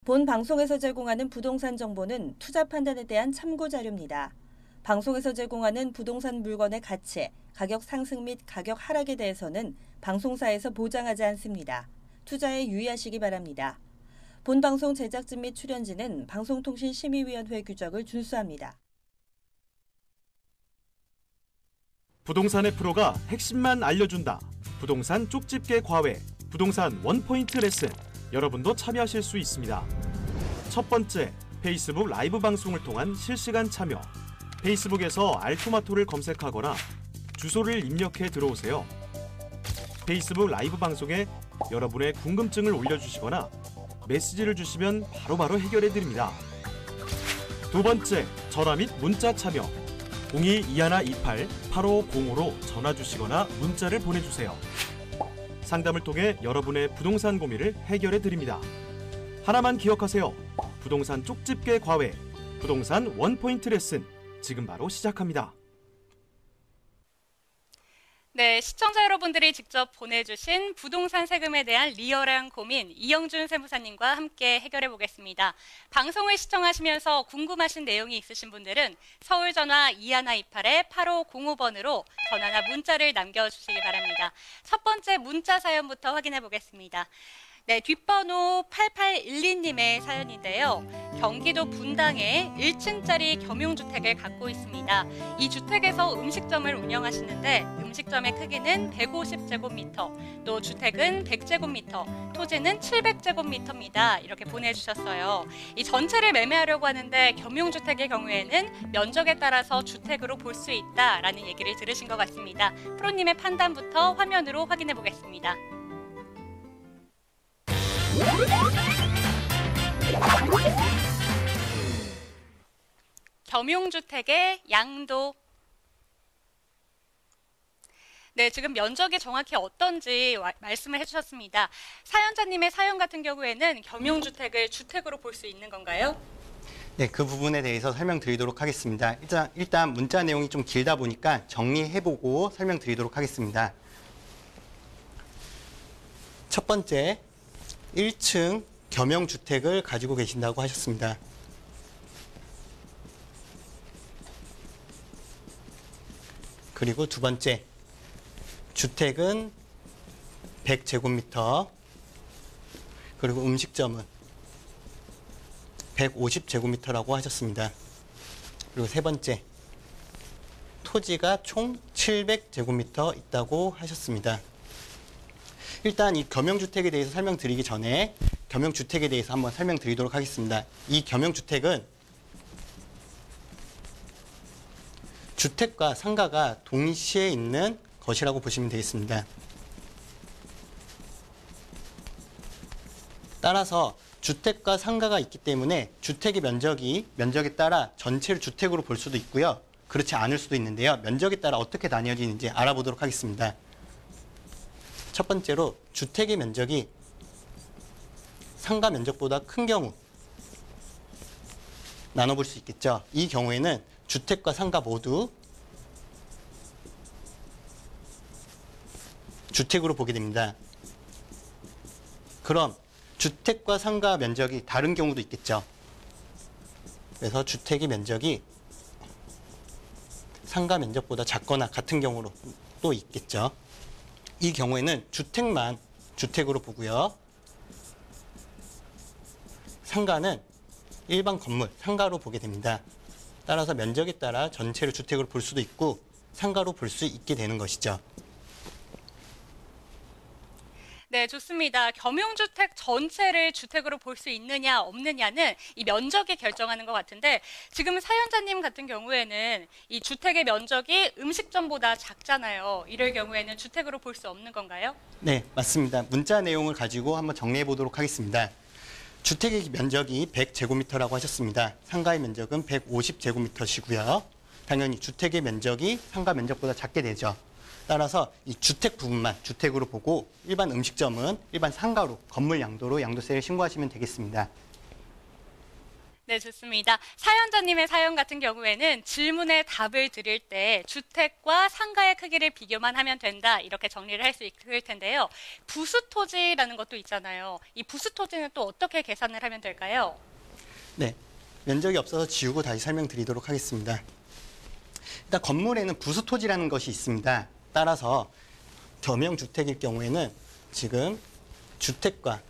본 방송에서 제공하는 부동산 정보는 투자 판단에 대한 참고 자료입니다. 방송에서 제공하는 부동산 물건의 가치, 가격 상승 및 가격 하락에 대해서는 방송사에서 보장하지 않습니다. 투자에 유의하시기 바랍니다. 본 방송 제작진 및 출연진은 방송통신심의위원회 규정을 준수합니다. 부동산의 프로가 핵심만 알려준다. 부동산 쪽집게 과외, 부동산 원포인트 레슨. 여러분도 참여하실 수 있습니다. 첫 번째, 페이스북 라이브 방송을 통한 실시간 참여. 페이스북에서 알토마토를 검색하거나 주소를 입력해 들어오세요. 페이스북 라이브 방송에 여러분의 궁금증을 올려주시거나 메시지를 주시면 바로바로 해결해 드립니다. 두 번째, 전화 및 문자 참여. 02-2128-8505로 전화 주시거나 문자를 보내주세요. 상담을 통해 여러분의 부동산 고민을 해결해 드립니다. 하나만 기억하세요. 부동산 쪽집게 과외, 부동산 원포인트 레슨, 지금 바로 시작합니다. 네, 시청자 여러분들이 직접 보내주신 부동산 세금에 대한 리얼한 고민 이영준 세무사님과 함께 해결해 보겠습니다. 방송을 시청하시면서 궁금하신 내용이 있으신 분들은 서울 전화 2128-8505번으로 전화나 문자를 남겨주시기 바랍니다. 첫 번째 문자 사연부터 확인해 보겠습니다. 네, 뒷번호 8812님의 사연인데요. 경기도 분당에 1층짜리 겸용주택을 갖고 있습니다. 이 주택에서 음식점을 운영하시는데 음식점의 크기는 150제곱미터, 또 주택은 100제곱미터, 토지는 700제곱미터입니다. 이렇게 보내주셨어요. 이 전체를 매매하려고 하는데 겸용주택의 경우에는 면적에 따라서 주택으로 볼 수 있다라는 얘기를 들으신 것 같습니다. 프로님의 판단부터 화면으로 확인해 보겠습니다. 겸용주택의 양도. 네, 지금 면적이 정확히 어떤지 말씀을 해주셨습니다. 사연자님의 사연 같은 경우에는 겸용주택을 주택으로 볼 수 있는 건가요? 네, 그 부분에 대해서 설명드리도록 하겠습니다. 일단 문자 내용이 좀 길다 보니까 정리해보고 설명드리도록 하겠습니다. 첫 번째, 1층 겸용주택을 가지고 계신다고 하셨습니다. 그리고 두 번째, 주택은 100제곱미터, 그리고 음식점은 150제곱미터라고 하셨습니다. 그리고 세 번째, 토지가 총 700제곱미터 있다고 하셨습니다. 일단 이 겸용주택에 대해서 설명드리기 전에 겸용주택에 대해서 한번 설명드리도록 하겠습니다. 이 겸용주택은 주택과 상가가 동시에 있는 것이라고 보시면 되겠습니다. 따라서 주택과 상가가 있기 때문에 주택의 면적에 따라 전체를 주택으로 볼 수도 있고요. 그렇지 않을 수도 있는데요. 면적에 따라 어떻게 나뉘어지는지 알아보도록 하겠습니다. 첫 번째로 주택의 면적이 상가 면적보다 큰 경우 나눠볼 수 있겠죠. 이 경우에는 주택과 상가 모두 주택으로 보게 됩니다. 그럼 주택과 상가 면적이 다른 경우도 있겠죠. 그래서 주택의 면적이 상가 면적보다 작거나 같은 경우로 또 있겠죠. 이 경우에는 주택만 주택으로 보고요. 상가는 일반 건물, 상가로 보게 됩니다. 따라서 면적에 따라 전체를 주택으로 볼 수도 있고 상가로 볼 수 있게 되는 것이죠. 네, 좋습니다. 겸용주택 전체를 주택으로 볼 수 있느냐 없느냐는 이 면적이 결정하는 것 같은데 지금 사연자님 같은 경우에는 이 주택의 면적이 음식점보다 작잖아요. 이럴 경우에는 주택으로 볼 수 없는 건가요? 네, 맞습니다. 문자 내용을 가지고 한번 정리해 보도록 하겠습니다. 주택의 면적이 100제곱미터라고 하셨습니다. 상가의 면적은 150제곱미터시고요. 당연히 주택의 면적이 상가 면적보다 작게 되죠. 따라서 이 주택 부분만 주택으로 보고 일반 음식점은 일반 상가로 건물 양도로 양도세를 신고하시면 되겠습니다. 네, 좋습니다. 사연자님의 사연 같은 경우에는 질문에 답을 드릴 때 주택과 상가의 크기를 비교만 하면 된다, 이렇게 정리를 할 수 있을 텐데요. 부수토지라는 것도 있잖아요. 이 부수토지는 또 어떻게 계산을 하면 될까요? 네, 면적이 없어서 지우고 다시 설명드리도록 하겠습니다. 일단 건물에는 부수토지라는 것이 있습니다. 따라서 겸용주택일 경우에는 지금 주택과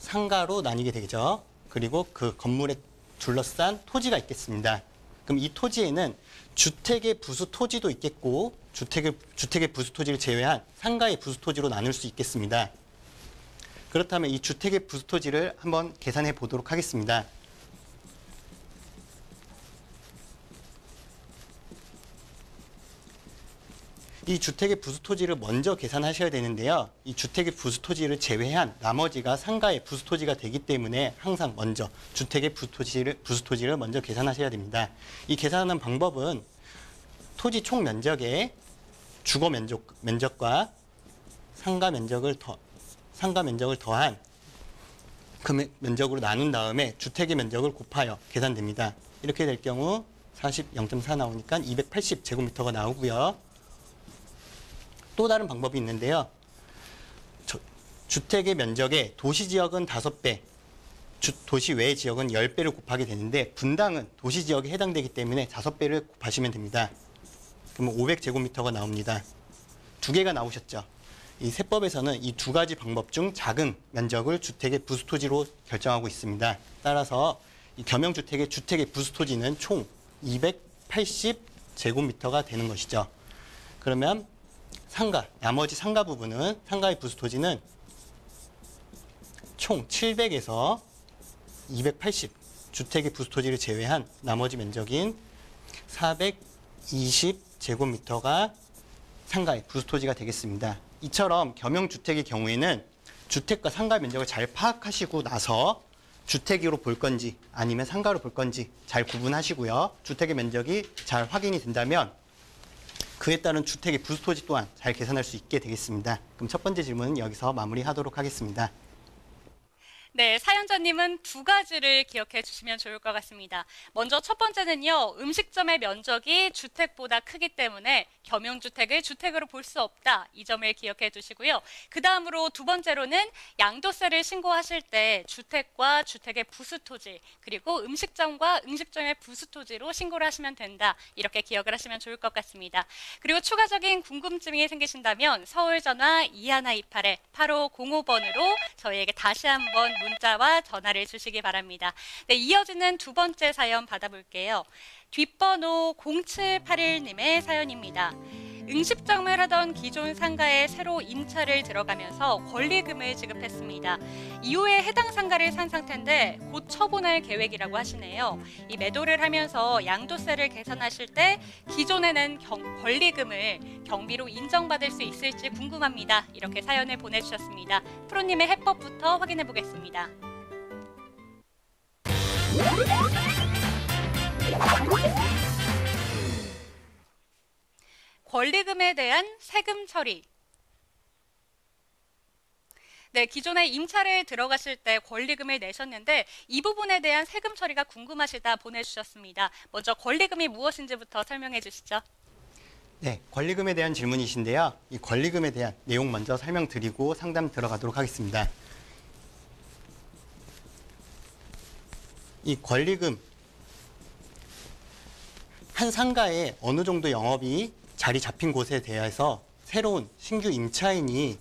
상가로 나뉘게 되죠. 그리고 그 건물에 둘러싼 토지가 있겠습니다. 그럼 이 토지에는 주택의 부수 토지도 있겠고 주택의 부수 토지를 제외한 상가의 부수 토지로 나눌 수 있겠습니다. 그렇다면 이 주택의 부수 토지를 한번 계산해 보도록 하겠습니다. 이 주택의 부수 토지를 먼저 계산하셔야 되는데요. 이 주택의 부수 토지를 제외한 나머지가 상가의 부수 토지가 되기 때문에 항상 먼저 주택의 부수 토지를 먼저 계산하셔야 됩니다. 이 계산하는 방법은 토지 총 면적에 주거 면적과 상가 면적을 더한 그 면적으로 나눈 다음에 주택의 면적을 곱하여 계산됩니다. 이렇게 될 경우 40.4 나오니까 280제곱미터가 나오고요. 또 다른 방법이 있는데요. 주택의 면적에 도시지역은 5배, 도시 외 지역은 10배를 곱하게 되는데 분당은 도시지역에 해당되기 때문에 5배를 곱하시면 됩니다. 그러면 500제곱미터가 나옵니다. 두 개가 나오셨죠. 이 세법에서는 이 두 가지 방법 중 작은 면적을 주택의 부수토지로 결정하고 있습니다. 따라서 이 겸용주택의 주택의 부수토지는 총 280제곱미터가 되는 것이죠. 그러면 나머지 상가 부분은, 상가의 부수토지는 총 700에서 280, 주택의 부수토지를 제외한 나머지 면적인 420제곱미터가 상가의 부수토지가 되겠습니다. 이처럼 겸용주택의 경우에는 주택과 상가 면적을 잘 파악하시고 나서 주택으로 볼 건지 아니면 상가로 볼 건지 잘 구분하시고요. 주택의 면적이 잘 확인이 된다면 그에 따른 주택의 부수토지 또한 잘 계산할 수 있게 되겠습니다. 그럼 첫 번째 질문은 여기서 마무리하도록 하겠습니다. 네, 사연자님은 두 가지를 기억해 주시면 좋을 것 같습니다. 먼저 첫 번째는요, 음식점의 면적이 주택보다 크기 때문에 겸용주택을 주택으로 볼 수 없다, 이 점을 기억해 두시고요. 그 다음으로 두 번째로는 양도세를 신고하실 때 주택과 주택의 부수토지, 그리고 음식점과 음식점의 부수토지로 신고를 하시면 된다, 이렇게 기억을 하시면 좋을 것 같습니다. 그리고 추가적인 궁금증이 생기신다면 서울전화 2128-8505번으로 저희에게 다시 한번 문자와 전화를 주시기 바랍니다. 네, 이어지는 두 번째 사연 받아볼게요. 뒷번호 0781님의 사연입니다. 음식점을 하던 기존 상가에 새로 임차를 들어가면서 권리금을 지급했습니다. 이후에 해당 상가를 산 상태인데 곧 처분할 계획이라고 하시네요. 이 매도를 하면서 양도세를 계산하실 때 기존에 낸 권리금을 경비로 인정받을 수 있을지 궁금합니다. 이렇게 사연을 보내주셨습니다. 프로님의 해법부터 확인해 보겠습니다. 권리금에 대한 세금 처리. 네, 기존에 임차를 들어가실 때 권리금을 내셨는데 이 부분에 대한 세금 처리가 궁금하시다 보내주셨습니다. 먼저 권리금이 무엇인지부터 설명해 주시죠. 네, 권리금에 대한 질문이신데요. 이 권리금에 대한 내용 먼저 설명드리고 상담 들어가도록 하겠습니다. 이 권리금, 한 상가에 어느 정도 영업이 자리 잡힌 곳에 대해서 새로운 신규 임차인이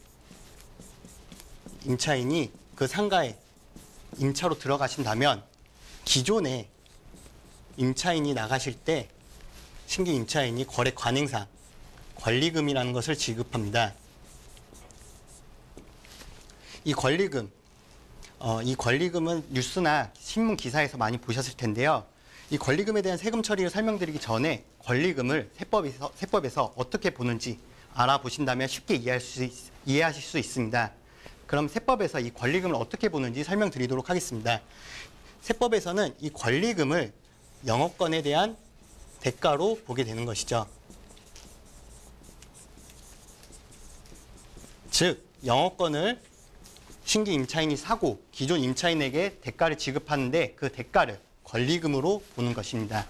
그 상가에 임차로 들어가신다면 기존에 임차인이 나가실 때 신규 임차인이 거래 관행상 권리금이라는 것을 지급합니다. 이 권리금은 뉴스나 신문 기사에서 많이 보셨을 텐데요. 이 권리금에 대한 세금 처리를 설명드리기 전에 권리금을 세법에서 어떻게 보는지 알아보신다면 쉽게 이해하실 수 있습니다. 그럼 세법에서 이 권리금을 어떻게 보는지 설명드리도록 하겠습니다. 세법에서는 이 권리금을 영업권에 대한 대가로 보게 되는 것이죠. 즉, 영업권을 신규 임차인이 사고 기존 임차인에게 대가를 지급하는데 그 대가를 권리금으로 보는 것입니다.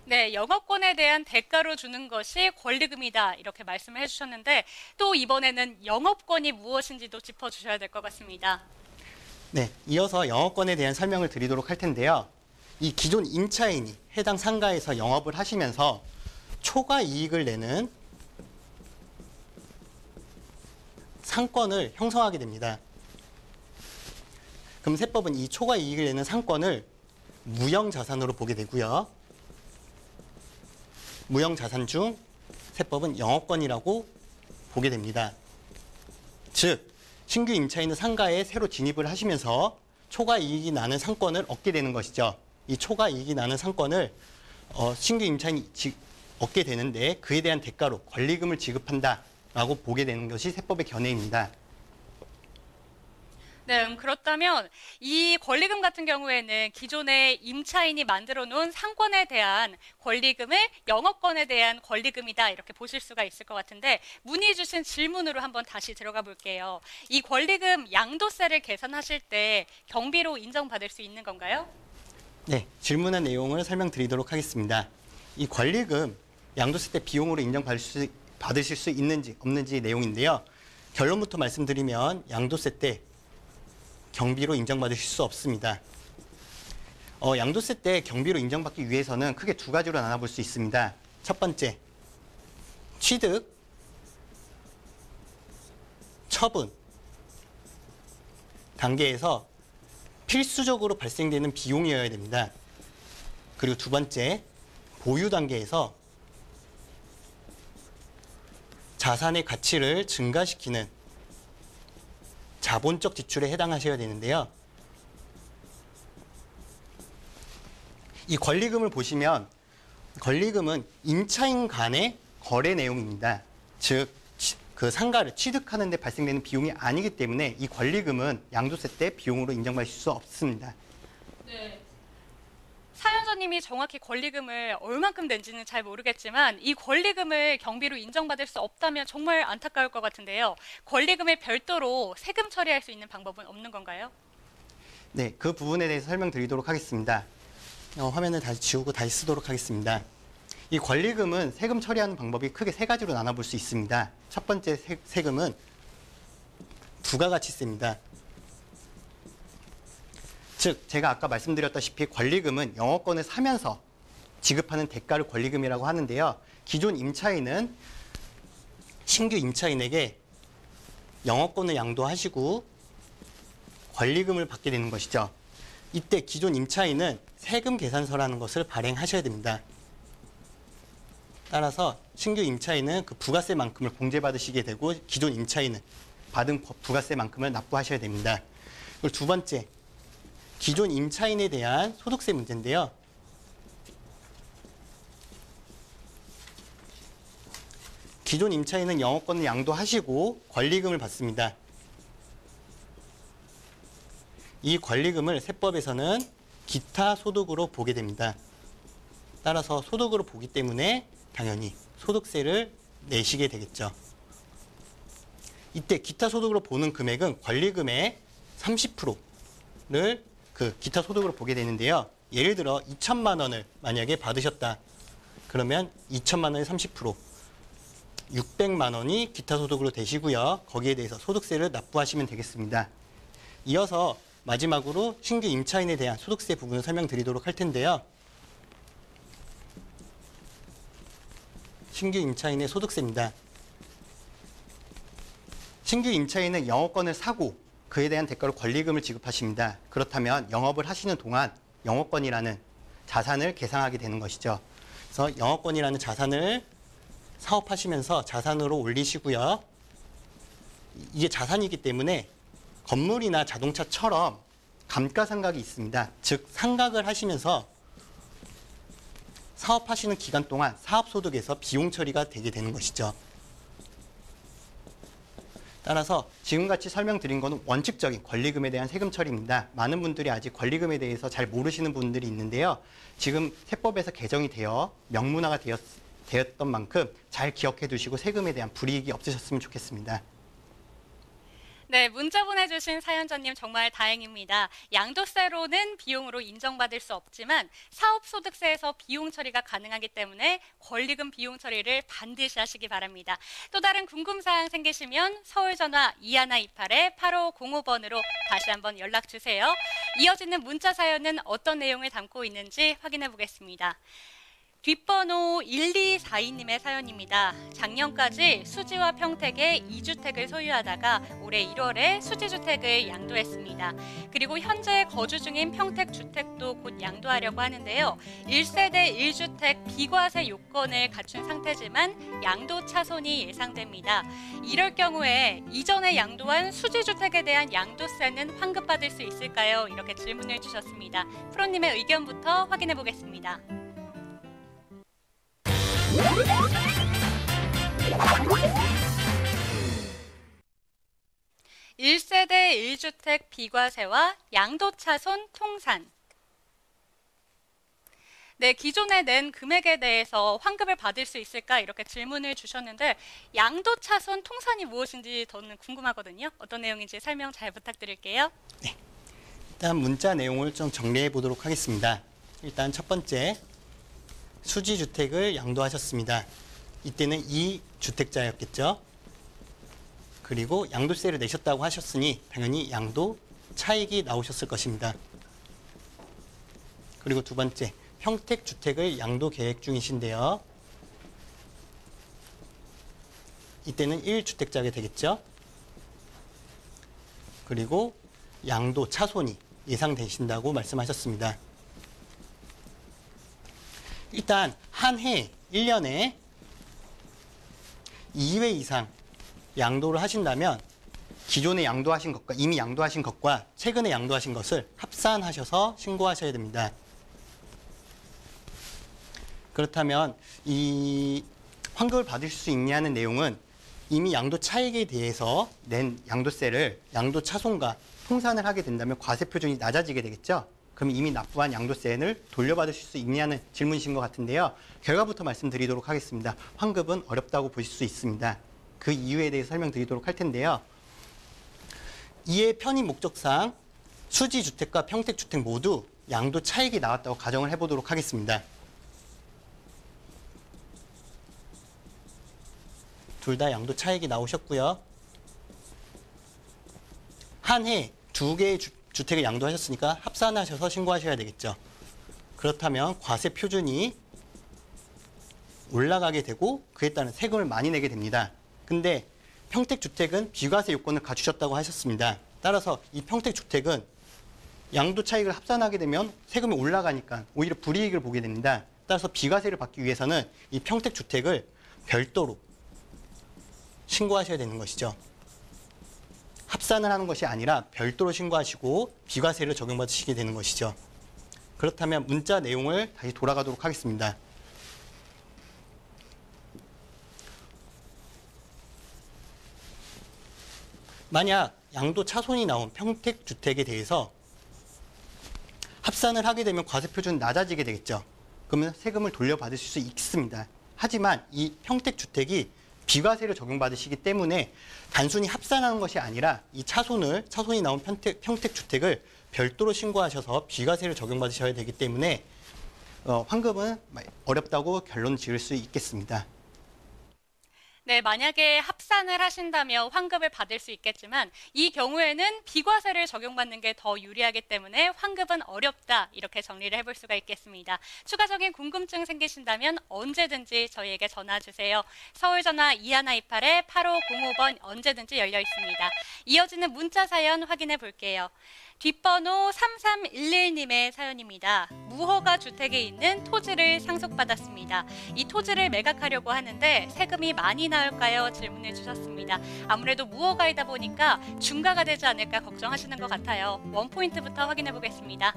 네, 영업권에 대한 대가로 주는 것이 권리금이다 이렇게 말씀을 해주셨는데 또 이번에는 영업권이 무엇인지도 짚어주셔야 될 것 같습니다. 네, 이어서 영업권에 대한 설명을 드리도록 할 텐데요. 이 기존 임차인이 해당 상가에서 영업을 하시면서 초과 이익을 내는 상권을 형성하게 됩니다. 그럼 세법은 이 초과 이익을 내는 상권을 무형자산으로 보게 되고요. 무형자산 중 세법은 영업권이라고 보게 됩니다. 즉, 신규 임차인은 상가에 새로 진입을 하시면서 초과 이익이 나는 상권을 얻게 되는 것이죠. 이 초과 이익이 나는 상권을 신규 임차인이 얻게 되는데 그에 대한 대가로 권리금을 지급한다라고 보게 되는 것이 세법의 견해입니다. 네, 그렇다면 이 권리금 같은 경우에는 기존의 임차인이 만들어 놓은 상권에 대한 권리금을 영업권에 대한 권리금이다 이렇게 보실 수가 있을 것 같은데 문의 주신 질문으로 한번 다시 들어가 볼게요. 이 권리금 양도세를 계산하실 때 경비로 인정받을 수 있는 건가요? 네, 질문한 내용을 설명드리도록 하겠습니다. 이 권리금 양도세 때 비용으로 받으실 수 있는지 없는지 내용인데요. 결론부터 말씀드리면 양도세 때 경비로 인정받으실 수 없습니다. 양도세 때 경비로 인정받기 위해서는 크게 두 가지로 나눠볼 수 있습니다. 첫 번째, 취득, 처분 단계에서 필수적으로 발생되는 비용이어야 됩니다. 그리고 두 번째, 보유 단계에서 자산의 가치를 증가시키는 자본적 지출에 해당하셔야 되는데요. 이 권리금을 보시면 권리금은 임차인 간의 거래 내용입니다. 즉, 그 상가를 취득하는 데 발생되는 비용이 아니기 때문에 이 권리금은 양도세 때 비용으로 인정받을 수 없습니다. 네. 사연자님이 정확히 권리금을 얼만큼 낸지는 잘 모르겠지만 이 권리금을 경비로 인정받을 수 없다면 정말 안타까울 것 같은데요. 권리금을 별도로 세금 처리할 수 있는 방법은 없는 건가요? 네, 그 부분에 대해서 설명드리도록 하겠습니다. 화면을 다시 지우고 다시 쓰도록 하겠습니다. 이 권리금은 세금 처리하는 방법이 크게 세 가지로 나눠볼 수 있습니다. 첫 번째 세금은 부가가치세입니다. 즉, 제가 아까 말씀드렸다시피 권리금은 영업권을 사면서 지급하는 대가를 권리금이라고 하는데요. 기존 임차인은 신규 임차인에게 영업권을 양도하시고 권리금을 받게 되는 것이죠. 이때 기존 임차인은 세금 계산서라는 것을 발행하셔야 됩니다. 따라서 신규 임차인은 그 부가세만큼을 공제받으시게 되고 기존 임차인은 받은 부가세만큼을 납부하셔야 됩니다. 그리고 두 번째, 기존 임차인에 대한 소득세 문제인데요. 기존 임차인은 영업권을 양도하시고 권리금을 받습니다. 이 권리금을 세법에서는 기타 소득으로 보게 됩니다. 따라서 소득으로 보기 때문에 당연히 소득세를 내시게 되겠죠. 이때 기타 소득으로 보는 금액은 권리금의 30%를 그 기타 소득으로 보게 되는데요. 예를 들어 2천만 원을 만약에 받으셨다. 그러면 2천만 원의 30%, 600만 원이 기타 소득으로 되시고요. 거기에 대해서 소득세를 납부하시면 되겠습니다. 이어서 마지막으로 신규 임차인에 대한 소득세 부분을 설명드리도록 할 텐데요. 신규 임차인의 소득세입니다. 신규 임차인은 영업권을 사고 그에 대한 대가로 권리금을 지급하십니다. 그렇다면 영업을 하시는 동안 영업권이라는 자산을 계상하게 되는 것이죠. 그래서 영업권이라는 자산을 사업하시면서 자산으로 올리시고요. 이게 자산이기 때문에 건물이나 자동차처럼 감가상각이 있습니다. 즉 상각을 하시면서 사업하시는 기간 동안 사업소득에서 비용 처리가 되게 되는 것이죠. 따라서 지금같이 설명드린 것은 원칙적인 권리금에 대한 세금 처리입니다. 많은 분들이 아직 권리금에 대해서 잘 모르시는 분들이 있는데요. 지금 세법에서 개정이 되어 명문화가 되었던 만큼 잘 기억해 두시고 세금에 대한 불이익이 없으셨으면 좋겠습니다. 네, 문자 보내주신 사연자님 정말 다행입니다. 양도세로는 비용으로 인정받을 수 없지만 사업소득세에서 비용 처리가 가능하기 때문에 권리금 비용 처리를 반드시 하시기 바랍니다. 또 다른 궁금사항 생기시면 서울전화 2128-8505번으로 다시 한번 연락주세요. 이어지는 문자 사연은 어떤 내용을 담고 있는지 확인해 보겠습니다. 뒷번호 1242님의 사연입니다. 작년까지 수지와 평택에 2주택을 소유하다가 올해 1월에 수지주택을 양도했습니다. 그리고 현재 거주 중인 평택주택도 곧 양도하려고 하는데요. 1세대 1주택 비과세 요건을 갖춘 상태지만 양도 차손이 예상됩니다. 이럴 경우에 이전에 양도한 수지주택에 대한 양도세는 환급받을 수 있을까요? 이렇게 질문을 주셨습니다. 프로님의 의견부터 확인해 보겠습니다. 1세대 1주택 비과세와 양도차손 통산. 네, 기존에 낸 금액에 대해서 환급을 받을 수 있을까 이렇게 질문을 주셨는데 양도차손 통산이 무엇인지 저는 궁금하거든요. 어떤 내용인지 설명 잘 부탁드릴게요. 네, 일단 문자 내용을 좀 정리해 보도록 하겠습니다. 일단 첫 번째, 수지주택을 양도하셨습니다. 이때는 2주택자였겠죠. 그리고 양도세를 내셨다고 하셨으니 당연히 양도 차익이 나오셨을 것입니다. 그리고 두 번째, 평택주택을 양도 계획 중이신데요. 이때는 1주택자가 되겠죠. 그리고 양도 차손이 예상되신다고 말씀하셨습니다. 일단 한 해 1년에 2회 이상 양도를 하신다면 기존에 양도하신 것과 이미 양도하신 것과 최근에 양도하신 것을 합산하셔서 신고하셔야 됩니다. 그렇다면 이 환급을 받을 수 있냐는 내용은 이미 양도 차익에 대해서 낸 양도세를 양도 차손과 통산을 하게 된다면 과세 표준이 낮아지게 되겠죠. 그럼 이미 납부한 양도세를 돌려받으실 수 있냐는 질문이신 것 같은데요. 결과부터 말씀드리도록 하겠습니다. 환급은 어렵다고 보실 수 있습니다. 그 이유에 대해서 설명드리도록 할 텐데요. 이에 편의 목적상 수지주택과 평택주택 모두 양도 차익이 나왔다고 가정을 해보도록 하겠습니다. 둘 다 양도 차익이 나오셨고요. 한 해 2개의 주택을 양도하셨으니까 합산하셔서 신고하셔야 되겠죠. 그렇다면 과세 표준이 올라가게 되고 그에 따른 세금을 많이 내게 됩니다. 근데 평택주택은 비과세 요건을 갖추셨다고 하셨습니다. 따라서 이 평택주택은 양도 차익을 합산하게 되면 세금이 올라가니까 오히려 불이익을 보게 됩니다. 따라서 비과세를 받기 위해서는 이 평택주택을 별도로 신고하셔야 되는 것이죠. 합산을 하는 것이 아니라 별도로 신고하시고 비과세를 적용받으시게 되는 것이죠. 그렇다면 문자 내용을 다시 돌아가도록 하겠습니다. 만약 양도 차손이 나온 평택주택에 대해서 합산을 하게 되면 과세 표준은 낮아지게 되겠죠. 그러면 세금을 돌려받으실 수 있습니다. 하지만 이 평택주택이 비과세를 적용받으시기 때문에 단순히 합산하는 것이 아니라 이 차손이 나온 평택주택을 별도로 신고하셔서 비과세를 적용받으셔야 되기 때문에 환급은 어렵다고 결론 지을 수 있겠습니다. 네, 만약에 합산을 하신다면 환급을 받을 수 있겠지만 이 경우에는 비과세를 적용받는 게 더 유리하기 때문에 환급은 어렵다 이렇게 정리를 해볼 수가 있겠습니다. 추가적인 궁금증 생기신다면 언제든지 저희에게 전화 주세요. 서울전화 2128-8505번 언제든지 열려 있습니다. 이어지는 문자 사연 확인해 볼게요. 뒷번호 3311님의 사연입니다. 무허가 주택에 있는 토지를 상속받았습니다. 이 토지를 매각하려고 하는데 세금이 많이 나올까요? 질문을 주셨습니다. 아무래도 무허가이다 보니까 중과가 되지 않을까 걱정하시는 것 같아요. 원포인트부터 확인해 보겠습니다.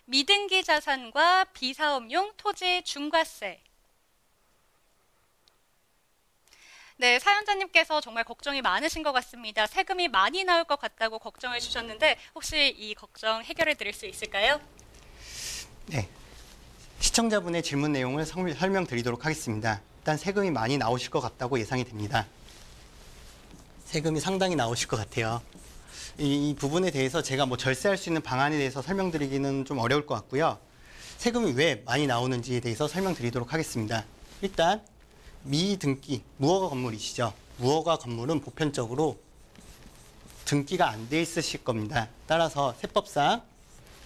미등기 자산과 비사업용 토지 중과세. 네, 사연자님께서 정말 걱정이 많으신 것 같습니다. 세금이 많이 나올 것 같다고 걱정을 주셨는데 혹시 이 걱정 해결해 드릴 수 있을까요? 네, 시청자분의 질문 내용을 설명드리도록 하겠습니다. 일단 세금이 많이 나오실 것 같다고 예상이 됩니다. 세금이 상당히 나오실 것 같아요. 이 부분에 대해서 제가 뭐 절세할 수 있는 방안에 대해서 설명드리기는 좀 어려울 것 같고요. 세금이 왜 많이 나오는지에 대해서 설명드리도록 하겠습니다. 일단 미등기, 무허가 건물이시죠. 무허가 건물은 보편적으로 등기가 안 돼 있으실 겁니다. 따라서 세법상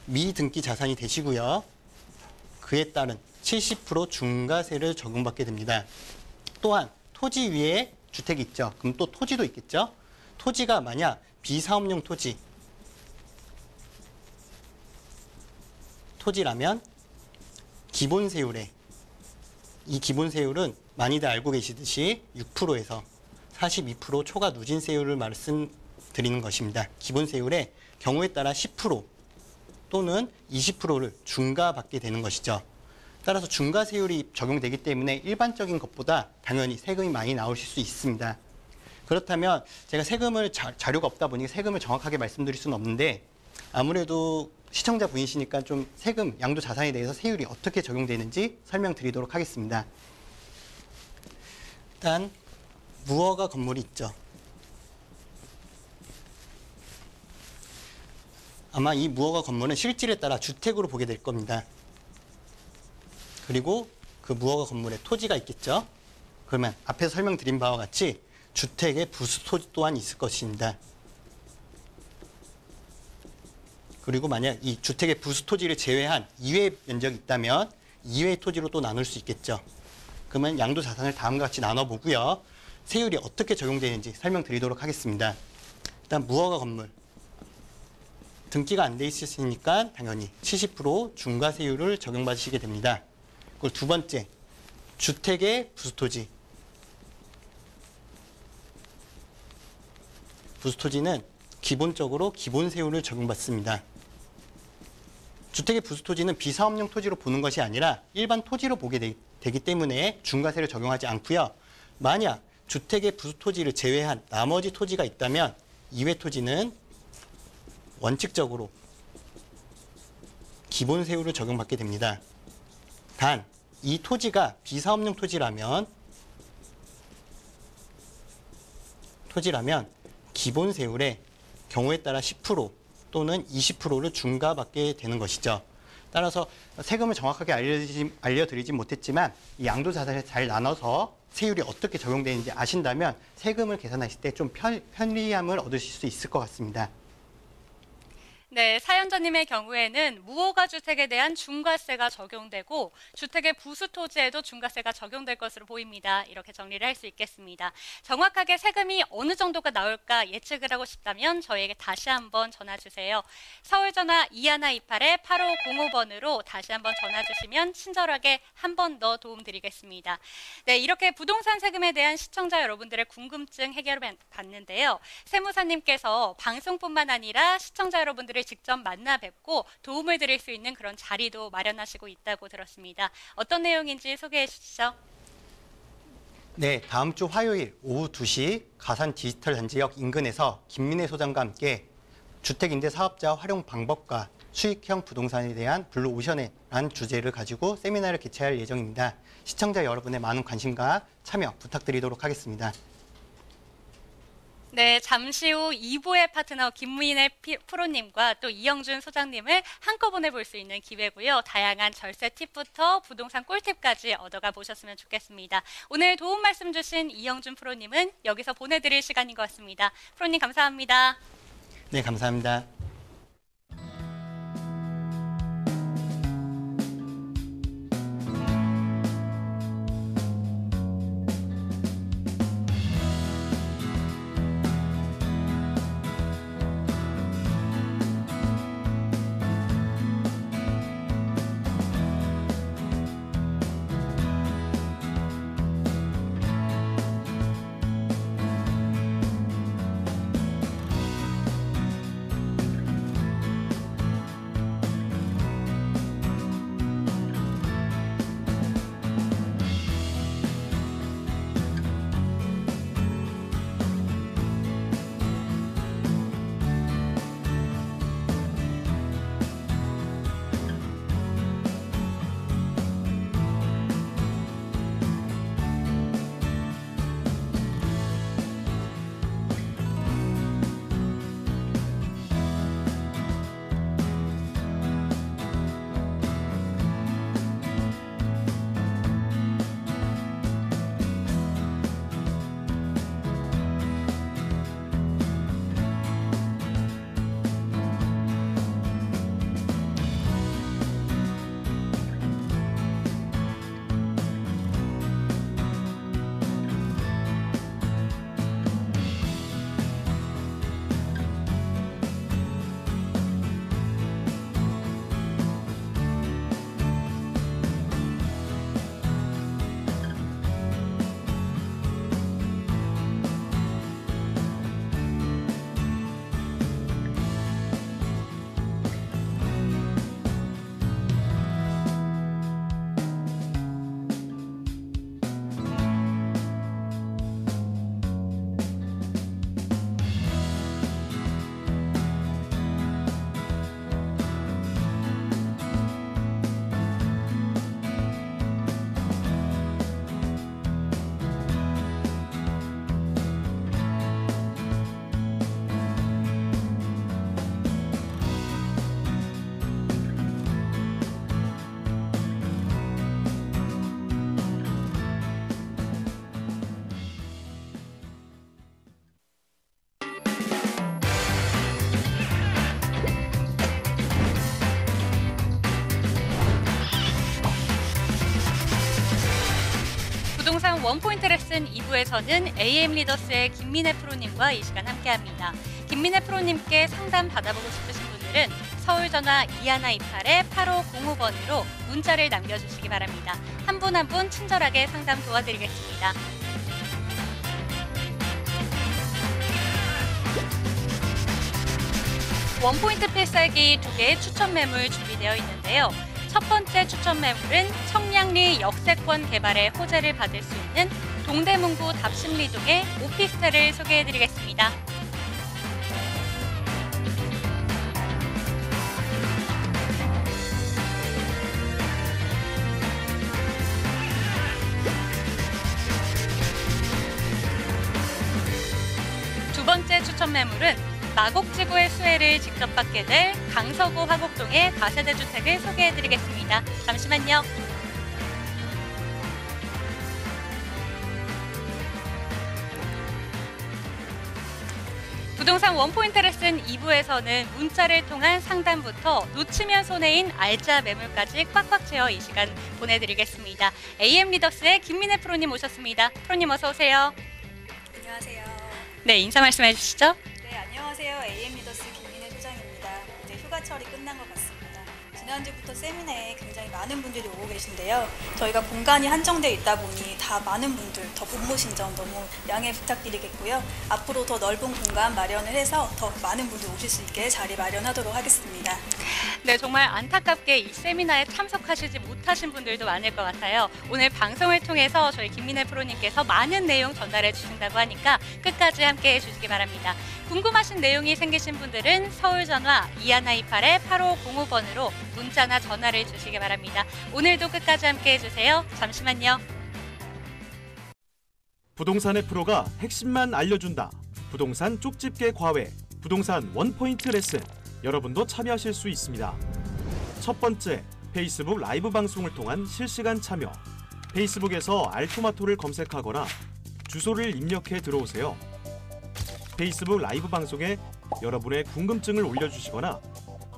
미등기 자산이 되시고요. 그에 따른 70% 중과세를 적용받게 됩니다. 또한 토지 위에 주택이 있죠. 그럼 또 토지도 있겠죠. 토지가 만약 비사업용 토지라면 기본세율에, 이 기본세율은 많이들 알고 계시듯이 6%에서 42% 초과 누진세율을 말씀드리는 것입니다. 기본세율의 경우에 따라 10% 또는 20%를 중과받게 되는 것이죠. 따라서 중과세율이 적용되기 때문에 일반적인 것보다 당연히 세금이 많이 나오실 수 있습니다. 그렇다면 제가 세금을 자료가 없다 보니 세금을 정확하게 말씀드릴 수는 없는데, 아무래도 시청자분이시니까 좀 세금, 양도자산에 대해서 세율이 어떻게 적용되는지 설명드리도록 하겠습니다. 일단 무허가 건물이 있죠. 아마 이 무허가 건물은 실질에 따라 주택으로 보게 될 겁니다. 그리고 그 무허가 건물에 토지가 있겠죠. 그러면 앞에서 설명드린 바와 같이 주택의 부수 토지 또한 있을 것입니다. 그리고 만약 이 주택의 부수 토지를 제외한 이외의 면적이 있다면 이외의 토지로 또 나눌 수 있겠죠. 그러면 양도자산을 다음과 같이 나눠보고요. 세율이 어떻게 적용되는지 설명드리도록 하겠습니다. 일단 무허가 건물. 등기가 안 돼 있으시니까 당연히 70% 중과세율을 적용받으시게 됩니다. 그리고 두 번째, 주택의 부수토지. 부수토지는 기본적으로 기본세율을 적용받습니다. 주택의 부수토지는 비사업용 토지로 보는 것이 아니라 일반 토지로 보게 되기 때문에 중과세를 적용하지 않고요. 만약 주택의 부수토지를 제외한 나머지 토지가 있다면 이외 토지는 원칙적으로 기본세율을 적용받게 됩니다. 단, 이 토지가 비사업용 토지라면 기본세율의 경우에 따라 10% 또는 20%를 중과받게 되는 것이죠. 따라서 세금을 정확하게 알려드리진 못했지만 이 양도자산을 잘 나눠서 세율이 어떻게 적용되는지 아신다면 세금을 계산하실 때 좀 편리함을 얻으실 수 있을 것 같습니다. 네, 사연자님의 경우에는 무허가 주택에 대한 중과세가 적용되고 주택의 부수 토지에도 중과세가 적용될 것으로 보입니다. 이렇게 정리를 할 수 있겠습니다. 정확하게 세금이 어느 정도가 나올까 예측을 하고 싶다면 저희에게 다시 한번 전화 주세요. 서울 전화 2128-8505번으로 다시 한번 전화 주시면 친절하게 한 번 더 도움 드리겠습니다. 네, 이렇게 부동산 세금에 대한 시청자 여러분들의 궁금증 해결을 봤는데요. 세무사님께서 방송뿐만 아니라 시청자 여러분들을 직접 만나 뵙고 도움을 드릴 수 있는 그런 자리도 마련하시고 있다고 들었습니다. 어떤 내용인지 소개해 주시죠. 네, 다음 주 화요일 오후 2시 가산 디지털 단지역 인근에서 김민혜 소장과 함께 주택임대 사업자 활용 방법과 수익형 부동산에 대한 블루오션이라는 주제를 가지고 세미나를 개최할 예정입니다. 시청자 여러분의 많은 관심과 참여 부탁드리도록 하겠습니다. 네, 잠시 후 2부의 파트너 김무인의 프로님과 또 이영준 소장님을 한꺼번에 볼 수 있는 기회고요. 다양한 절세 팁부터 부동산 꿀팁까지 얻어가 보셨으면 좋겠습니다. 오늘 도움 말씀 주신 이영준 프로님은 여기서 보내드릴 시간인 것 같습니다. 프로님 감사합니다. 네, 감사합니다. 부동산 원포인트 레슨 2부에서는 AM 리더스의 김민혜 프로님과 이 시간 함께합니다. 김민혜 프로님께 상담 받아보고 싶으신 분들은 서울 전화 2128-8505번으로 문자를 남겨주시기 바랍니다. 한 분 한 분 친절하게 상담 도와드리겠습니다. 원포인트 필살기 2개의 추천 매물 준비되어 있는데요. 첫 번째 추천 매물은 청량리 역세권 개발의 호재를 받을 수 있는 동대문구 답심리동의 오피스텔을 소개해드리겠습니다. 두 번째 추천 매물은 마곡지구의 수혜를 직접 받게 될 강서구 화곡동의 다세대 주택을 소개해드리겠습니다. 잠시만요. 부동산 원포인트 레슨 2부에서는 문자를 통한 상담부터 놓치면 손해인 알짜 매물까지 꽉꽉 채워 이 시간 보내드리겠습니다. AM 리더스의 김민혜 프로님 오셨습니다. 프로님 어서 오세요. 안녕하세요. 네, 인사 말씀해 주시죠. 네, 안녕하세요. AM 리더스 김민혜 소장입니다. 이제 휴가철이 끝난 것 같습니다. 지난주부터 세미나에 굉장히 많은 분들이 오고 계신데요. 저희가 공간이 한정되어 있다 보니 다 많은 분들 더 못 모신 점 너무 양해 부탁드리겠고요. 앞으로 더 넓은 공간 마련을 해서 더 많은 분들 오실 수 있게 자리 마련하도록 하겠습니다. 네, 정말 안타깝게 이 세미나에 참석하시지 못하신 분들도 많을 것 같아요. 오늘 방송을 통해서 저희 김민혜 프로님께서 많은 내용 전달해 주신다고 하니까 끝까지 함께 해주시기 바랍니다. 궁금하신 내용이 생기신 분들은 서울 전화 2128-8505번으로 문자나 전화를 주시기 바랍니다. 오늘도 끝까지 함께 해주세요. 잠시만요. 부동산의 프로가 핵심만 알려준다. 부동산 쪽집게 과외, 부동산 원포인트 레슨. 여러분도 참여하실 수 있습니다. 첫 번째, 페이스북 라이브 방송을 통한 실시간 참여. 페이스북에서 알토마토를 검색하거나 주소를 입력해 들어오세요. 페이스북 라이브 방송에 여러분의 궁금증을 올려주시거나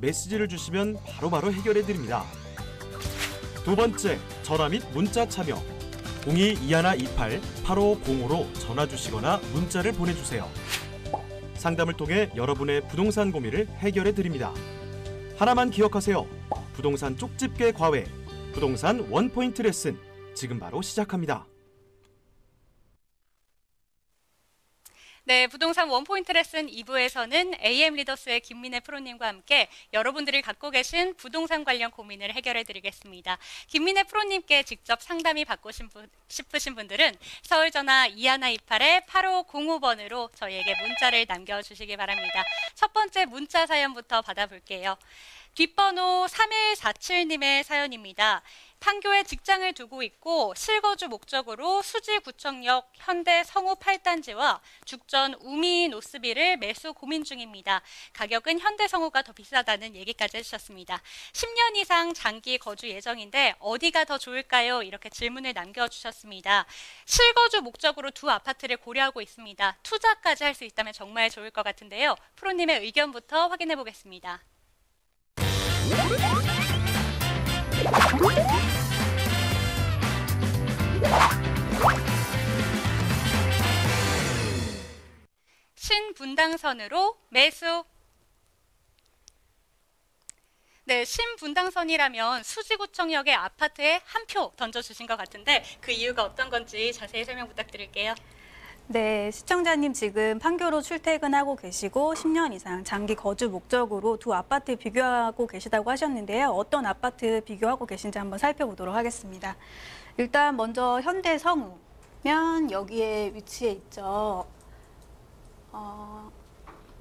메시지를 주시면 바로바로 해결해 드립니다. 두 번째, 전화 및 문자 참여. 02-2128-8505로 전화 주시거나 문자를 보내주세요. 상담을 통해 여러분의 부동산 고민을 해결해 드립니다. 하나만 기억하세요. 부동산 쪽집게 과외, 부동산 원포인트 레슨 지금 바로 시작합니다. 네, 부동산 원포인트 레슨 2부에서는 AM 리더스의 김민혜 프로님과 함께 여러분들이 갖고 계신 부동산 관련 고민을 해결해 드리겠습니다. 김민혜 프로님께 직접 상담이 받고 싶으신 분들은 서울 전화 2128-8505번으로 저희에게 문자를 남겨주시기 바랍니다. 첫 번째 문자 사연부터 받아볼게요. 뒷번호 3147님의 사연입니다. 판교에 직장을 두고 있고 실거주 목적으로 수지구청역 현대 성우 8단지와 죽전 우미 노스비를 매수 고민 중입니다. 가격은 현대 성우가 더 비싸다는 얘기까지 해주셨습니다. 10년 이상 장기 거주 예정인데 어디가 더 좋을까요? 이렇게 질문을 남겨주셨습니다. 실거주 목적으로 두 아파트를 고려하고 있습니다. 투자까지 할 수 있다면 정말 좋을 것 같은데요. 프로님의 의견부터 확인해 보겠습니다. 신분당선으로 매수. 네, 신분당선이라면 수지구청역의 아파트에 한 표 던져주신 것 같은데 그 이유가 어떤 건지 자세히 설명 부탁드릴게요. 네, 시청자님 지금 판교로 출퇴근하고 계시고 10년 이상 장기 거주 목적으로 두 아파트 비교하고 계시다고 하셨는데요. 어떤 아파트 비교하고 계신지 한번 살펴보도록 하겠습니다. 일단 먼저 현대성우면 여기에 위치해 있죠.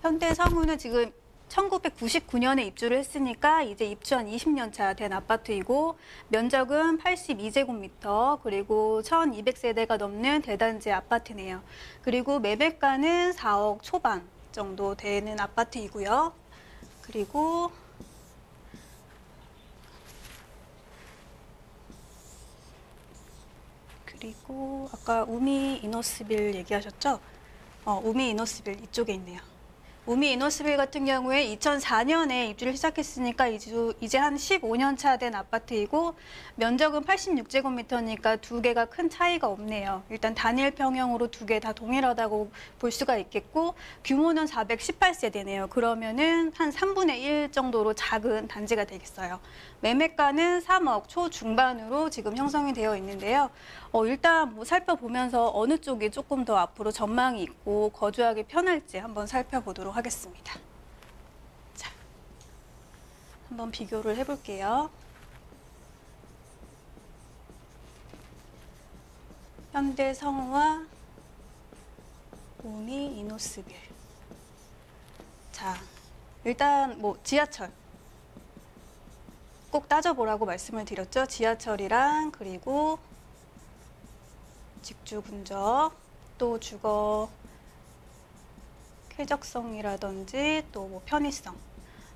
현대성우는 지금 1999년에 입주를 했으니까 이제 입주한 20년 차 된 아파트이고 면적은 82제곱미터 그리고 1200세대가 넘는 대단지 아파트네요. 그리고 매매가는 4억 초반 정도 되는 아파트이고요. 그리고 아까 우미 이너스빌 얘기하셨죠? 우미 이너스빌 이쪽에 있네요. 우미 이노스빌 같은 경우에 2004년에 입주를 시작했으니까 이제 한 15년 차 된 아파트이고 면적은 86제곱미터니까 두 개가 큰 차이가 없네요. 일단 단일 평형으로 두 개 다 동일하다고 볼 수가 있겠고 규모는 418세대네요. 그러면은 한 3분의 1 정도로 작은 단지가 되겠어요. 매매가는 3억 초중반으로 지금 형성이 되어 있는데요. 일단 뭐 살펴보면서 어느 쪽이 조금 더 앞으로 전망이 있고 거주하기 편할지 한번 살펴보도록 하겠습니다. 자, 한번 비교를 해볼게요. 현대 성우와 우미 이노스빌. 자, 일단 뭐 지하철 꼭 따져보라고 말씀을 드렸죠. 지하철이랑 그리고 직주 근접, 또 주거 쾌적성이라든지 또 뭐 편의성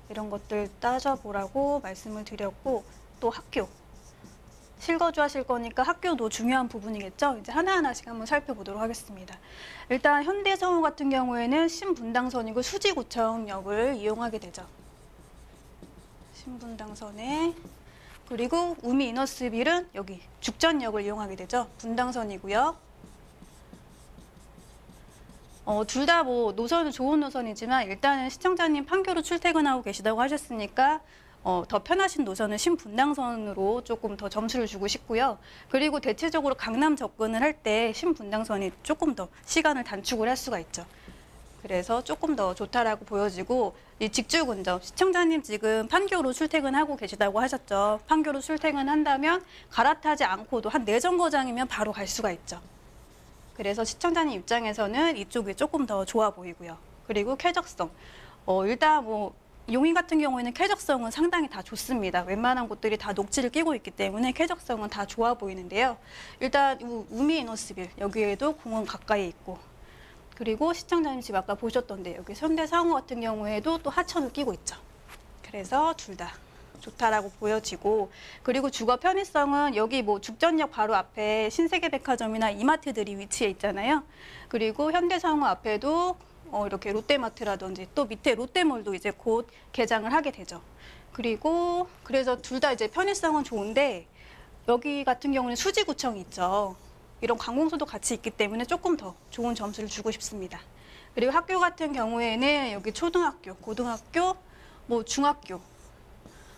이런 것들 따져보라고 말씀을 드렸고, 또 학교 실거주 하실 거니까 학교도 중요한 부분이겠죠. 이제 하나하나씩 한번 살펴보도록 하겠습니다. 일단 현대성우 같은 경우에는 신분당선이고 수지구청역을 이용하게 되죠. 신분당선에, 그리고 우미 이너스빌은 여기 죽전역을 이용하게 되죠. 분당선이고요. 둘 다 뭐 노선은 좋은 노선이지만 일단은 시청자님 판교로 출퇴근하고 계시다고 하셨으니까 더 편하신 노선은 신분당선으로 조금 더 점수를 주고 싶고요. 그리고 대체적으로 강남 접근을 할 때 신분당선이 조금 더 시간을 단축을 할 수가 있죠. 그래서 조금 더 좋다라고 보여지고, 이 직주 근접, 시청자님 지금 판교로 출퇴근하고 계시다고 하셨죠. 판교로 출퇴근한다면 갈아타지 않고도 한 4정거장이면 바로 갈 수가 있죠. 그래서 시청자님 입장에서는 이쪽이 조금 더 좋아 보이고요. 그리고 쾌적성, 일단 뭐 용인 같은 경우에는 쾌적성은 상당히 다 좋습니다. 웬만한 곳들이 다 녹지를 끼고 있기 때문에 쾌적성은 다 좋아 보이는데요. 일단 우미 이노스빌, 여기에도 공원 가까이 있고, 그리고 시청자님 집 아까 보셨던데 여기 현대성우 같은 경우에도 또 하천을 끼고 있죠. 그래서 둘 다 좋다라고 보여지고, 그리고 주거 편의성은 여기 뭐 죽전역 바로 앞에 신세계백화점이나 이마트들이 위치해 있잖아요. 그리고 현대성우 앞에도 이렇게 롯데마트라든지 또 밑에 롯데몰도 이제 곧 개장을 하게 되죠. 그리고 그래서 둘 다 이제 편의성은 좋은데 여기 같은 경우는 수지구청이 있죠. 이런 관공서도 같이 있기 때문에 조금 더 좋은 점수를 주고 싶습니다. 그리고 학교 같은 경우에는 여기 초등학교, 고등학교, 뭐 중학교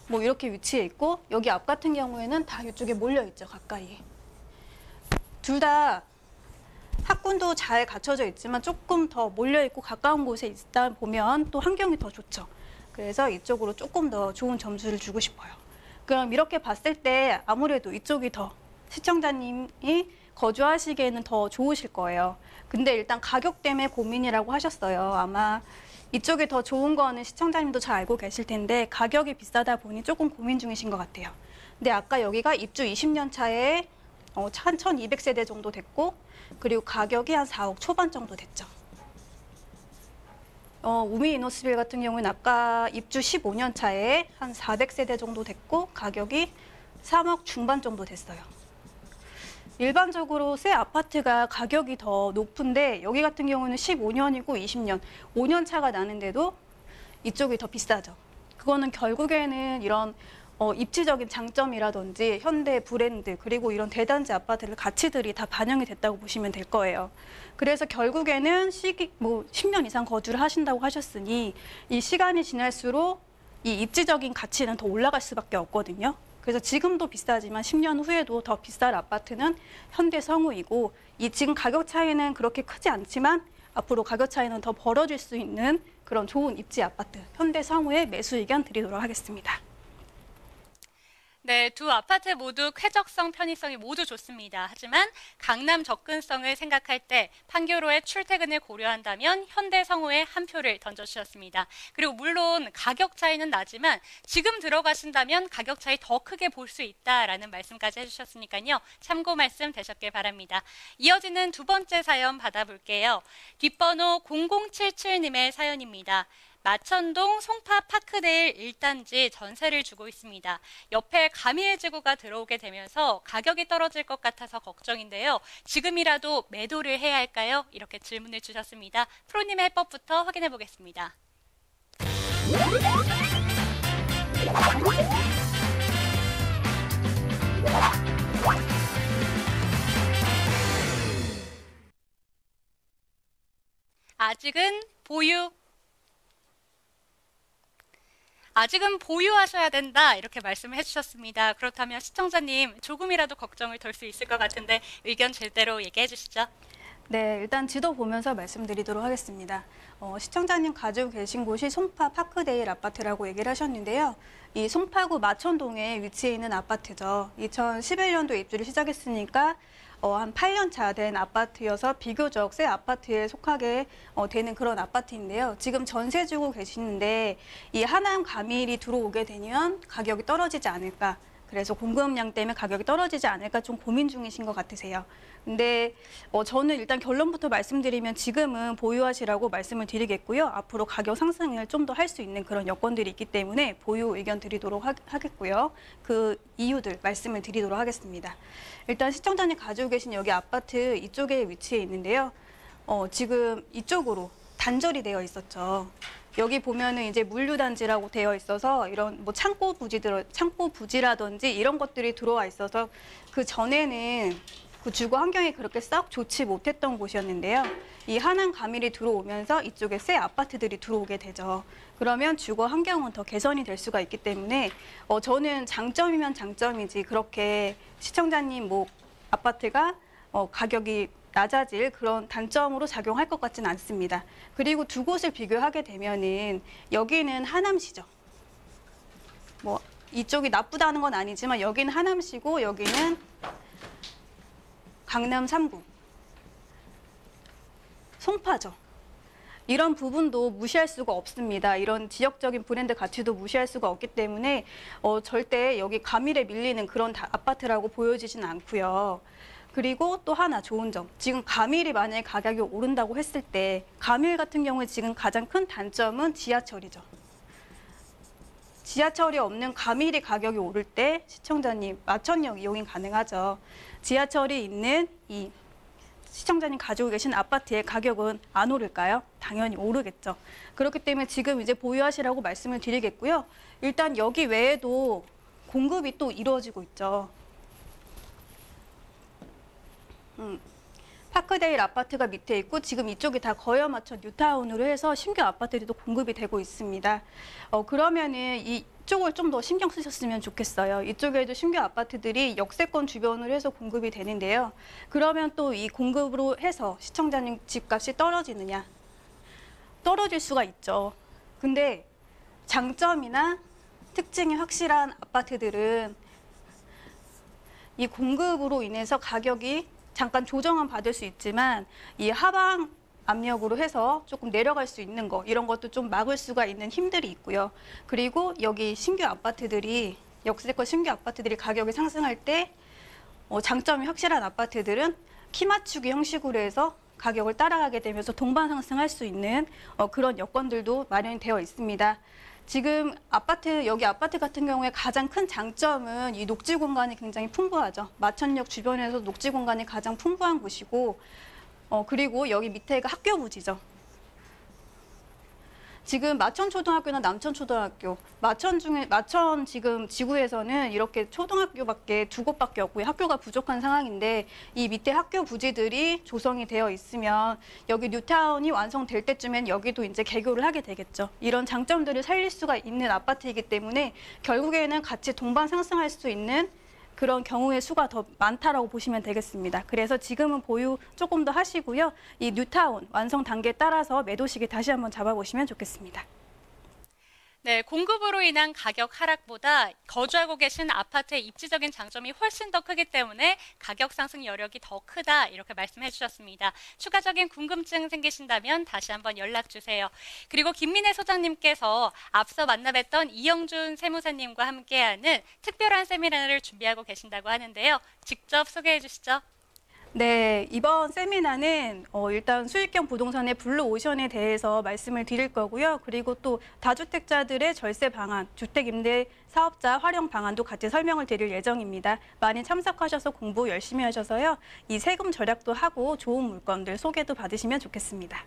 뭐 이렇게 위치해 있고, 여기 앞 같은 경우에는 다 이쪽에 몰려 있죠, 가까이. 둘 다 학군도 잘 갖춰져 있지만 조금 더 몰려 있고 가까운 곳에 있다 보면 또 환경이 더 좋죠. 그래서 이쪽으로 조금 더 좋은 점수를 주고 싶어요. 그럼 이렇게 봤을 때 아무래도 이쪽이 더 시청자님이 거주하시기에는 더 좋으실 거예요. 근데 일단 가격 때문에 고민이라고 하셨어요. 아마 이쪽이 더 좋은 거는 시청자님도 잘 알고 계실 텐데 가격이 비싸다 보니 조금 고민 중이신 것 같아요. 근데 아까 여기가 입주 20년 차에 한 1200세대 정도 됐고, 그리고 가격이 한 4억 초반 정도 됐죠. 우미 이노스빌 같은 경우는 아까 입주 15년 차에 한 400세대 정도 됐고 가격이 3억 중반 정도 됐어요. 일반적으로 새 아파트가 가격이 더 높은데 여기 같은 경우는 15년이고 20년, 5년 차가 나는데도 이쪽이 더 비싸죠. 그거는 결국에는 이런 입지적인 장점이라든지 현대 브랜드, 그리고 이런 대단지 아파트들 가치들이 다 반영이 됐다고 보시면 될 거예요. 그래서 결국에는 10년 이상 거주를 하신다고 하셨으니 이 시간이 지날수록 이 입지적인 가치는 더 올라갈 수밖에 없거든요. 그래서 지금도 비싸지만 10년 후에도 더 비쌀 아파트는 현대성우이고, 이 지금 가격 차이는 그렇게 크지 않지만 앞으로 가격 차이는 더 벌어질 수 있는 그런 좋은 입지 아파트 현대성우의 매수 의견 드리도록 하겠습니다. 네, 두 아파트 모두 쾌적성, 편의성이 모두 좋습니다. 하지만 강남 접근성을 생각할 때 판교로의 출퇴근을 고려한다면 현대성우에 한 표를 던져주셨습니다. 그리고 물론 가격 차이는 나지만 지금 들어가신다면 가격 차이 더 크게 볼 수 있다라는 말씀까지 해주셨으니까요. 참고 말씀 되셨길 바랍니다. 이어지는 두 번째 사연 받아볼게요. 뒷번호 0077님의 사연입니다. 마천동 송파 파크데일 1단지 전세를 주고 있습니다. 옆에 가미해지구가 들어오게 되면서 가격이 떨어질 것 같아서 걱정인데요. 지금이라도 매도를 해야 할까요? 이렇게 질문을 주셨습니다. 프로님의 해법부터 확인해 보겠습니다. 아직은 보유하셔야 된다 이렇게 말씀을 해주셨습니다. 그렇다면 시청자님 조금이라도 걱정을 덜 수 있을 것 같은데 의견 제대로 얘기해 주시죠. 네, 일단 지도 보면서 말씀드리도록 하겠습니다. 시청자님 가지고 계신 곳이 송파 파크데일 아파트라고 얘기를 하셨는데요. 이 송파구 마천동에 위치해 있는 아파트죠. 2011년도에 입주를 시작했으니까 한 8년 차 된 아파트여서 비교적 새 아파트에 속하게 되는 그런 아파트인데요. 지금 전세 주고 계시는데 이 하남 가밀이 들어오게 되면 가격이 떨어지지 않을까. 그래서 공급량 때문에 가격이 떨어지지 않을까 좀 고민 중이신 것 같으세요. 근데 저는 일단 결론부터 말씀드리면 지금은 보유하시라고 말씀을 드리겠고요. 앞으로 가격 상승을 좀 더 할 수 있는 그런 여건들이 있기 때문에 보유 의견 드리도록 하겠고요. 그 이유들 말씀을 드리도록 하겠습니다. 일단 시청자님 가지고 계신 여기 아파트 이쪽에 위치해 있는데요. 지금 이쪽으로 단절이 되어 있었죠. 여기 보면은 이제 물류단지라고 되어 있어서 이런 뭐 창고 부지라든지 이런 것들이 들어와 있어서 그 전에는 그 주거 환경이 그렇게 썩 좋지 못했던 곳이었는데요. 이 하남 가밀이 들어오면서 이쪽에 새 아파트들이 들어오게 되죠. 그러면 주거 환경은 더 개선이 될 수가 있기 때문에 저는 장점이면 장점이지 그렇게 시청자님 뭐 아파트가 가격이 낮아질 그런 단점으로 작용할 것 같지는 않습니다. 그리고 두 곳을 비교하게 되면은 여기는 하남시죠. 뭐 이쪽이 나쁘다는 건 아니지만 여기는 하남시고 여기는 강남 3구, 송파죠. 이런 부분도 무시할 수가 없습니다. 이런 지역적인 브랜드 가치도 무시할 수가 없기 때문에 절대 여기 가밀에 밀리는 그런 아파트라고 보여지지는 않고요. 그리고 또 하나 좋은 점, 지금 가밀이 만약에 가격이 오른다고 했을 때 가밀 같은 경우에 지금 가장 큰 단점은 지하철이죠. 지하철이 없는 가밀이 가격이 오를 때 시청자님 마천역 이용이 가능하죠. 지하철이 있는 이 시청자님 가지고 계신 아파트의 가격은 안 오를까요? 당연히 오르겠죠. 그렇기 때문에 지금 이제 보유하시라고 말씀을 드리겠고요. 일단 여기 외에도 공급이 또 이루어지고 있죠. 파크데일 아파트가 밑에 있고 지금 이쪽이 다 거여마천 뉴타운으로 해서 신규 아파트들도 공급이 되고 있습니다. 그러면은 이쪽을 좀 더 신경 쓰셨으면 좋겠어요. 이쪽에도 신규 아파트들이 역세권 주변으로 해서 공급이 되는데요. 그러면 또 이 공급으로 해서 시청자님 집값이 떨어지느냐? 떨어질 수가 있죠. 근데 장점이나 특징이 확실한 아파트들은 이 공급으로 인해서 가격이 잠깐 조정은 받을 수 있지만 이 하방 압력으로 해서 조금 내려갈 수 있는 거 이런 것도 좀 막을 수가 있는 힘들이 있고요. 그리고 여기 신규 아파트들이 역세권 신규 아파트들이 가격이 상승할 때 장점이 확실한 아파트들은 키 맞추기 형식으로 해서 가격을 따라가게 되면서 동반 상승할 수 있는 그런 여건들도 마련이 되어 있습니다. 지금 여기 아파트 같은 경우에 가장 큰 장점은 이 녹지 공간이 굉장히 풍부하죠. 마천역 주변에서 녹지 공간이 가장 풍부한 곳이고, 그리고 여기 밑에가 학교 부지죠. 지금 마천초등학교나 남천초등학교, 마천 지금 지구에서는 이렇게 초등학교밖에 2곳밖에 없고요. 학교가 부족한 상황인데 이 밑에 학교 부지들이 조성이 되어 있으면 여기 뉴타운이 완성될 때쯤엔 여기도 이제 개교를 하게 되겠죠. 이런 장점들을 살릴 수가 있는 아파트이기 때문에 결국에는 같이 동반 상승할 수 있는 그런 경우의 수가 더 많다라고 보시면 되겠습니다. 그래서 지금은 보유 조금 더 하시고요. 이 뉴타운 완성 단계에 따라서 매도 시기 다시 한번 잡아보시면 좋겠습니다. 네, 공급으로 인한 가격 하락보다 거주하고 계신 아파트의 입지적인 장점이 훨씬 더 크기 때문에 가격 상승 여력이 더 크다 이렇게 말씀해 주셨습니다. 추가적인 궁금증 생기신다면 다시 한번 연락 주세요. 그리고 김민혜 소장님께서 앞서 만나뵀던 이영준 세무사님과 함께하는 특별한 세미나를 준비하고 계신다고 하는데요. 직접 소개해 주시죠. 네, 이번 세미나는 일단 수익형 부동산의 블루오션에 대해서 말씀을 드릴 거고요. 그리고 또 다주택자들의 절세 방안, 주택임대 사업자 활용 방안도 같이 설명을 드릴 예정입니다. 많이 참석하셔서 공부 열심히 하셔서요. 이 세금 절약도 하고 좋은 물건들 소개도 받으시면 좋겠습니다.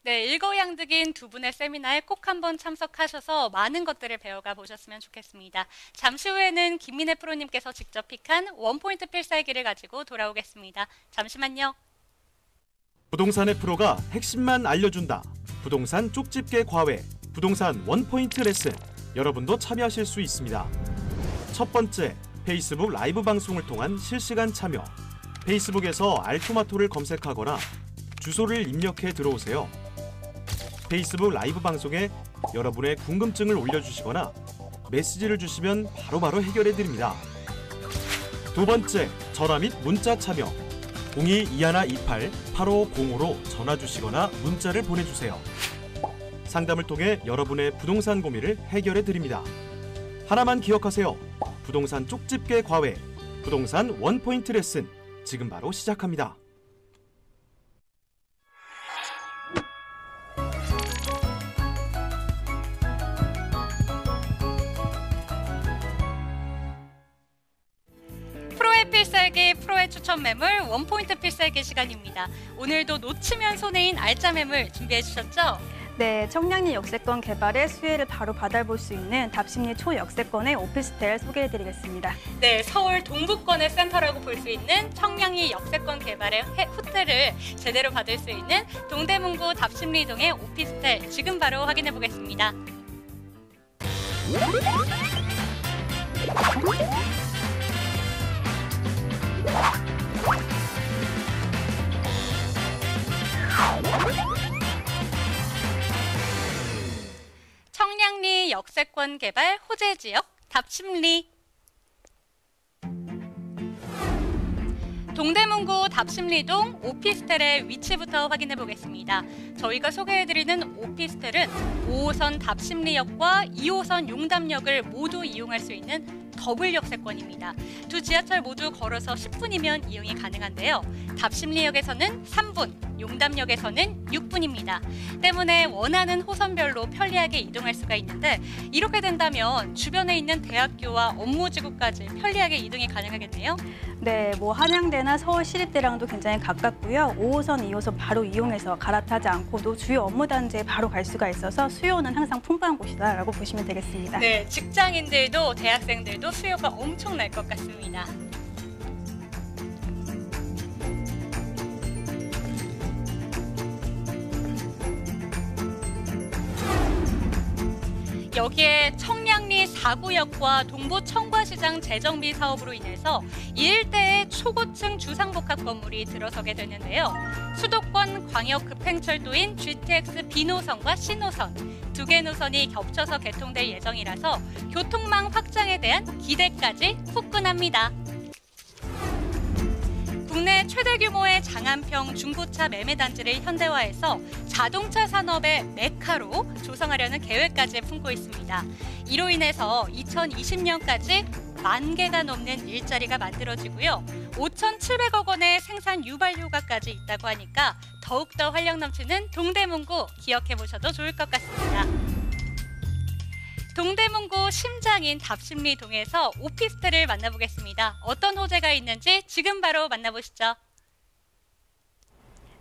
네, 일거양득인 두 분의 세미나에 꼭 한번 참석하셔서 많은 것들을 배워가 보셨으면 좋겠습니다. 잠시 후에는 김민혜 프로님께서 직접 픽한 원포인트 필살기를 가지고 돌아오겠습니다. 잠시만요. 부동산의 프로가 핵심만 알려준다. 부동산 쪽집게 과외, 부동산 원포인트 레슨. 여러분도 참여하실 수 있습니다. 첫 번째, 페이스북 라이브 방송을 통한 실시간 참여. 페이스북에서 알토마토를 검색하거나 주소를 입력해 들어오세요. 페이스북 라이브 방송에 여러분의 궁금증을 올려주시거나 메시지를 주시면 바로바로 해결해 드립니다. 두 번째, 전화 및 문자 참여. 02-2128-8505로 전화 주시거나 문자를 보내주세요. 상담을 통해 여러분의 부동산 고민을 해결해 드립니다. 하나만 기억하세요. 부동산 쪽집게 과외, 부동산 원포인트 레슨. 지금 바로 시작합니다. 프로의 필살기, 프로의 추천 매물, 원포인트 필살기 시간입니다. 오늘도 놓치면 손해인 알짜 매물 준비해 주셨죠? 네, 청량리 역세권 개발의 수혜를 바로 받아볼 수 있는 답심리 초역세권의 오피스텔 소개해드리겠습니다. 네, 서울 동부권의 센터라고 볼 수 있는 청량리 역세권 개발의 호텔을 제대로 받을 수 있는 동대문구 답심리동의 오피스텔 지금 바로 확인해 보겠습니다. 청량리 역세권 개발 호재 지역 답심리. 동대문구 답심리동 오피스텔의 위치부터 확인해 보겠습니다. 저희가 소개해드리는 오피스텔은 5호선 답심리역과 2호선 용담역을 모두 이용할 수 있는 더블 역세권입니다. 두 지하철 모두 걸어서 10분이면 이용이 가능한데요. 답심리역에서는 3분, 용담역에서는 6분입니다. 때문에 원하는 호선별로 편리하게 이동할 수가 있는데 이렇게 된다면 주변에 있는 대학교와 업무지구까지 편리하게 이동이 가능하겠네요. 네, 한양대나 서울시립대랑도 굉장히 가깝고요. 5호선, 2호선 바로 이용해서 갈아타지 않고도 주요 업무단지에 바로 갈 수가 있어서 수요는 항상 풍부한 곳이다라고 보시면 되겠습니다. 네, 직장인들도 대학생들도 수요가 엄청날 것 같습니다. 여기에 청량리 4구역과 동부 청과시장 재정비 사업으로 인해서 이 일대에 초고층 주상복합 건물이 들어서게 되는데요. 수도권 광역 급행철도인 GTX B노선과 C노선 두 개 노선이 겹쳐서 개통될 예정이라서 교통망 확장에 대한 기대까지 후끈합니다. 국내 최대 규모의 장안평 중고차 매매 단지를 현대화해서 자동차 산업의 메카로 조성하려는 계획까지 품고 있습니다. 이로 인해서 2020년까지 10,000개가 넘는 일자리가 만들어지고요. 5,700억 원의 생산 유발 효과까지 있다고 하니까 더욱더 활력 넘치는 동대문구 기억해 보셔도 좋을 것 같습니다. 동대문구 심장인 답심리동에서 오피스텔을 만나보겠습니다. 어떤 호재가 있는지 지금 바로 만나보시죠.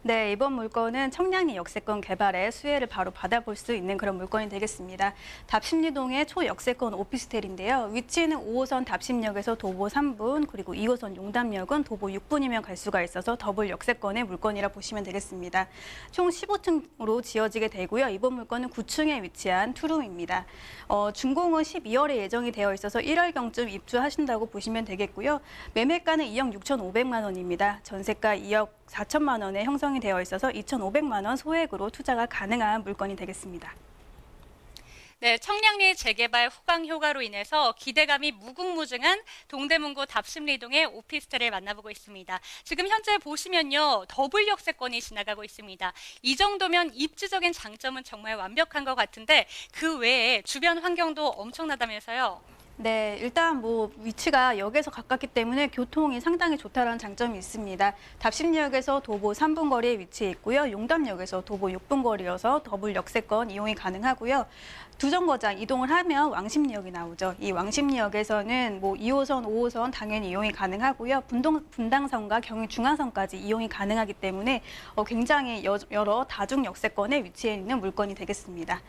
네, 이번 물건은 청량리 역세권 개발의 수혜를 바로 받아볼 수 있는 그런 물건이 되겠습니다. 답심리동의 초역세권 오피스텔인데요. 위치는 5호선 답심역에서 도보 3분, 그리고 2호선 용담역은 도보 6분이면 갈 수가 있어서 더블 역세권의 물건이라 보시면 되겠습니다. 총 15층으로 지어지게 되고요. 이번 물건은 9층에 위치한 투룸입니다. 준공은 12월에 예정이 되어 있어서 1월경쯤 입주하신다고 보시면 되겠고요. 매매가는 2억 6,500만 원입니다. 전세가 2억 4천만 원에 형성이 되어 있어서 2,500만 원 소액으로 투자가 가능한 물건이 되겠습니다. 네, 청량리 재개발 후광 효과로 인해서 기대감이 무궁무진한 동대문구 답심리동의 오피스텔을 만나보고 있습니다. 지금 현재 보시면요, 더블 역세권이 지나가고 있습니다. 이 정도면 입지적인 장점은 정말 완벽한 것 같은데 그 외에 주변 환경도 엄청나다면서요? 네, 일단 뭐 위치가 역에서 가깝기 때문에 교통이 상당히 좋다는 장점이 있습니다. 답심리역에서 도보 3분 거리에 위치해 있고요. 용담역에서 도보 6분 거리여서 더블 역세권 이용이 가능하고요. 두 정거장 이동을 하면 왕십리역이 나오죠. 이 왕십리역에서는 뭐 2호선, 5호선 당연히 이용이 가능하고요. 분당선과 경의중앙선까지 이용이 가능하기 때문에 굉장히 여러 다중 역세권에 위치해 있는 물건이 되겠습니다.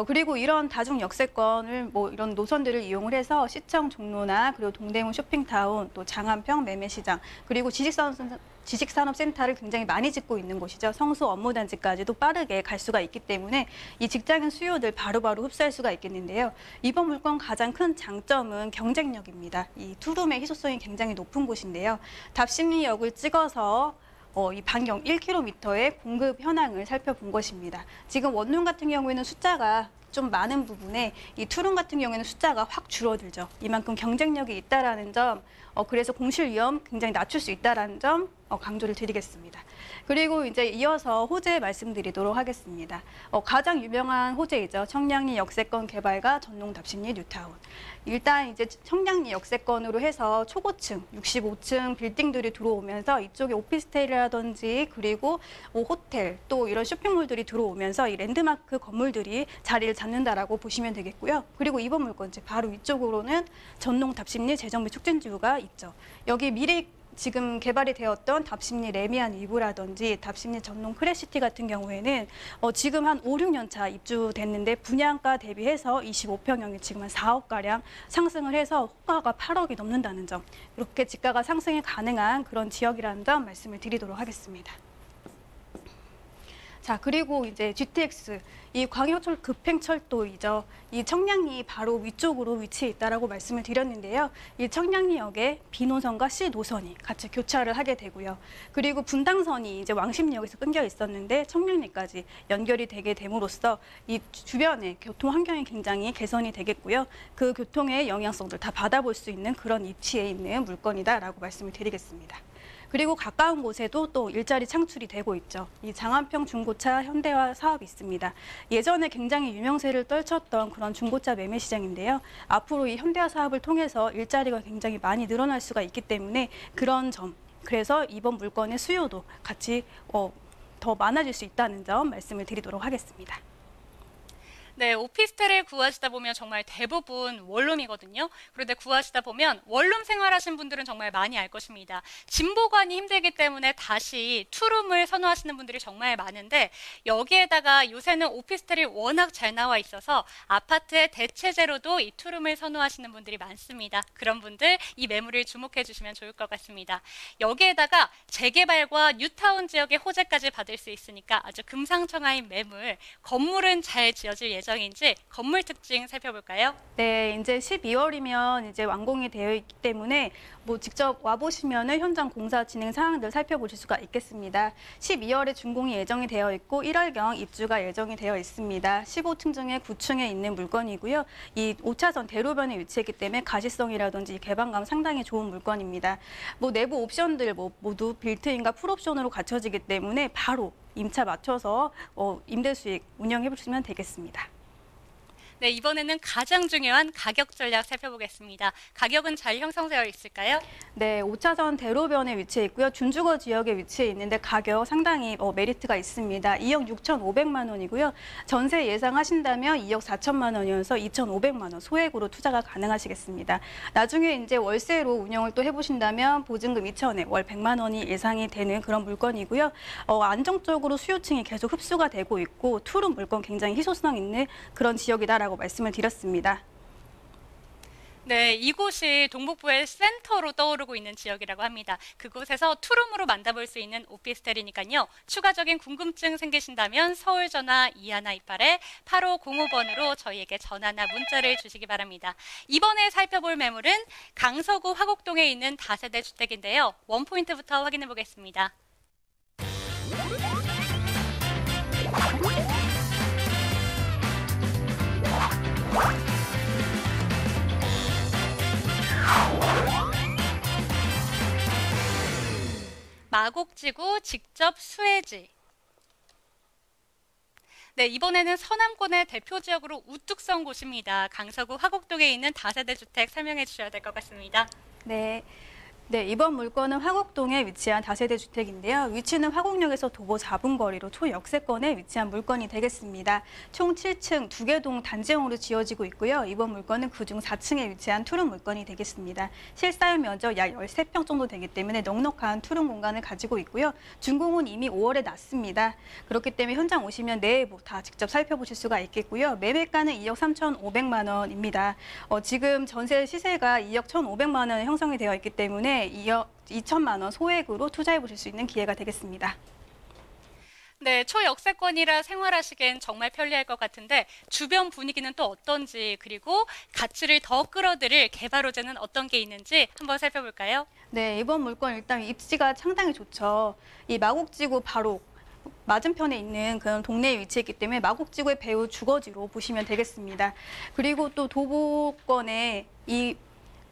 그리고 이런 다중 역세권을 뭐 이런 노선들을 이용을 해서 시청 종로나 그리고 동대문 쇼핑타운, 또 장안평 매매시장, 그리고 지식산업센터를 굉장히 많이 짓고 있는 곳이죠. 성수 업무단지까지도 빠르게 갈 수가 있기 때문에 이 직장인 수요들 바로바로 흡수할 수가 있겠는데요. 이번 물건 가장 큰 장점은 경쟁력입니다. 이 투룸의 희소성이 굉장히 높은 곳인데요. 답심리역을 찍어서 이 반경 1km의 공급 현황을 살펴본 것입니다. 지금 원룸 같은 경우에는 숫자가 좀 많은 부분에 이 투룸 같은 경우에는 숫자가 확 줄어들죠. 이만큼 경쟁력이 있다라는 점, 그래서 공실 위험 굉장히 낮출 수 있다라는 점 강조를 드리겠습니다. 그리고 이제 이어서 호재 말씀드리도록 하겠습니다. 가장 유명한 호재이죠. 청량리 역세권 개발과 전농 답심리 뉴타운. 일단 이제 청량리 역세권으로 해서 초고층, 65층 빌딩들이 들어오면서 이쪽에 오피스텔이라든지 그리고 호텔 또 이런 쇼핑몰들이 들어오면서 이 랜드마크 건물들이 자리를 잡는다라고 보시면 되겠고요. 그리고 이번 물건지 바로 위쪽으로는 전농 답심리 재정비 촉진지구가 있죠. 여기 미리 지금 개발이 되었던 답심리 레미안 이브라든지 답심리 전농 크래시티 같은 경우에는 지금 한 5, 6년 차 입주됐는데 분양가 대비해서 25평형이 지금 한 4억가량 상승을 해서 호가가 8억이 넘는다는 점, 이렇게 집가가 상승이 가능한 그런 지역이라는 점 말씀을 드리도록 하겠습니다. 자, 그리고 이제 GTX, 이 광역철 급행철도이죠. 이 청량리 바로 위쪽으로 위치해 있다라고 말씀을 드렸는데요. 이 청량리역에 B노선과 C노선이 같이 교차를 하게 되고요. 그리고 분당선이 이제 왕십리역에서 끊겨 있었는데 청량리까지 연결이 되게 됨으로써 이 주변의 교통 환경이 굉장히 개선이 되겠고요. 그 교통의 영향성들 다 받아볼 수 있는 그런 위치에 있는 물건이다라고 말씀을 드리겠습니다. 그리고 가까운 곳에도 또 일자리 창출이 되고 있죠. 이 장안평 중고차 현대화 사업이 있습니다. 예전에 굉장히 유명세를 떨쳤던 그런 중고차 매매 시장인데요. 앞으로 이 현대화 사업을 통해서 일자리가 굉장히 많이 늘어날 수가 있기 때문에 그런 점, 그래서 이번 물건의 수요도 같이 더 많아질 수 있다는 점 말씀을 드리도록 하겠습니다. 네, 오피스텔을 구하시다 보면 정말 대부분 원룸이거든요. 그런데 구하시다 보면 원룸 생활하신 분들은 정말 많이 알 것입니다. 짐 보관이 힘들기 때문에 다시 투룸을 선호하시는 분들이 정말 많은데, 여기에다가 요새는 오피스텔이 워낙 잘 나와 있어서 아파트의 대체제로도 이 투룸을 선호하시는 분들이 많습니다. 그런 분들 이 매물을 주목해 주시면 좋을 것 같습니다. 여기에다가 재개발과 뉴타운 지역의 호재까지 받을 수 있으니까 아주 금상첨화인 매물, 건물은 잘 지어질 예정인지 건물 특징 살펴볼까요? 네, 이제 12월이면 이제 완공이 되어 있기 때문에 뭐 직접 와보시면은 현장 공사 진행 상황들 살펴보실 수가 있겠습니다. 12월에 준공이 예정이 되어 있고 1월경 입주가 예정이 되어 있습니다. 15층 중에 9층에 있는 물건이고요. 이 5차선 대로변에 위치했기 때문에 가시성이라든지 개방감 상당히 좋은 물건입니다. 뭐 내부 옵션들 모두 빌트인과 풀옵션으로 갖춰지기 때문에 바로 임차 맞춰서 임대 수익 운영해 보시면 되겠습니다. 네, 이번에는 가장 중요한 가격 전략 살펴보겠습니다. 가격은 잘 형성되어 있을까요? 네, 5차선 대로변에 위치해 있고요. 준주거 지역에 위치해 있는데 가격 상당히 메리트가 있습니다. 2억 6,500만 원이고요. 전세 예상하신다면 2억 4천만 원이어서 2,500만 원 소액으로 투자가 가능하시겠습니다. 나중에 이제 월세로 운영을 또 해보신다면 보증금 2천에 월 100만 원이 예상이 되는 그런 물건이고요. 안정적으로 수요층이 계속 흡수가 되고 있고 투룸 물건 굉장히 희소성 있는 그런 지역이다라고 말씀을 드렸습니다. 네, 이곳이 동북부의 센터로 떠오르고 있는 지역이라고 합니다. 그곳에서 투룸으로 만나볼 수 있는 오피스텔이니까요. 추가적인 궁금증 생기신다면 서울전화 2128에 8505번으로 저희에게 전화나 문자를 주시기 바랍니다. 이번에 살펴볼 매물은 강서구 화곡동에 있는 다세대 주택인데요. 원포인트부터 확인해 보겠습니다. 마곡지구 직접 수혜지. 네, 이번에는 서남권의 대표 지역으로 우뚝 선 곳입니다. 강서구 화곡동에 있는 다세대 주택 설명해 주셔야 될 것 같습니다. 네. 네, 이번 물건은 화곡동에 위치한 다세대 주택인데요. 위치는 화곡역에서 도보 4분 거리로 초역세권에 위치한 물건이 되겠습니다. 총 7층 2개 동 단지형으로 지어지고 있고요. 이번 물건은 그중 4층에 위치한 투룸 물건이 되겠습니다. 실사용 면적 약 13평 정도 되기 때문에 넉넉한 투룸 공간을 가지고 있고요. 준공은 이미 5월에 났습니다. 그렇기 때문에 현장 오시면 내부 다 직접 살펴보실 수가 있겠고요. 매매가는 2억 3,500만 원입니다. 지금 전세 시세가 2억 1,500만 원 형성이 되어 있기 때문에 2억 2천만 원 소액으로 투자해 보실 수 있는 기회가 되겠습니다. 네, 초역세권이라 생활하시기엔 정말 편리할 것 같은데 주변 분위기는 또 어떤지 그리고 가치를 더 끌어들일 개발 호재는 어떤 게 있는지 한번 살펴볼까요? 네, 이번 물건 일단 입지가 상당히 좋죠. 이 마곡지구 바로 맞은편에 있는 그런 동네에 위치했기 때문에 마곡지구의 배후 주거지로 보시면 되겠습니다. 그리고 또 도보권에 이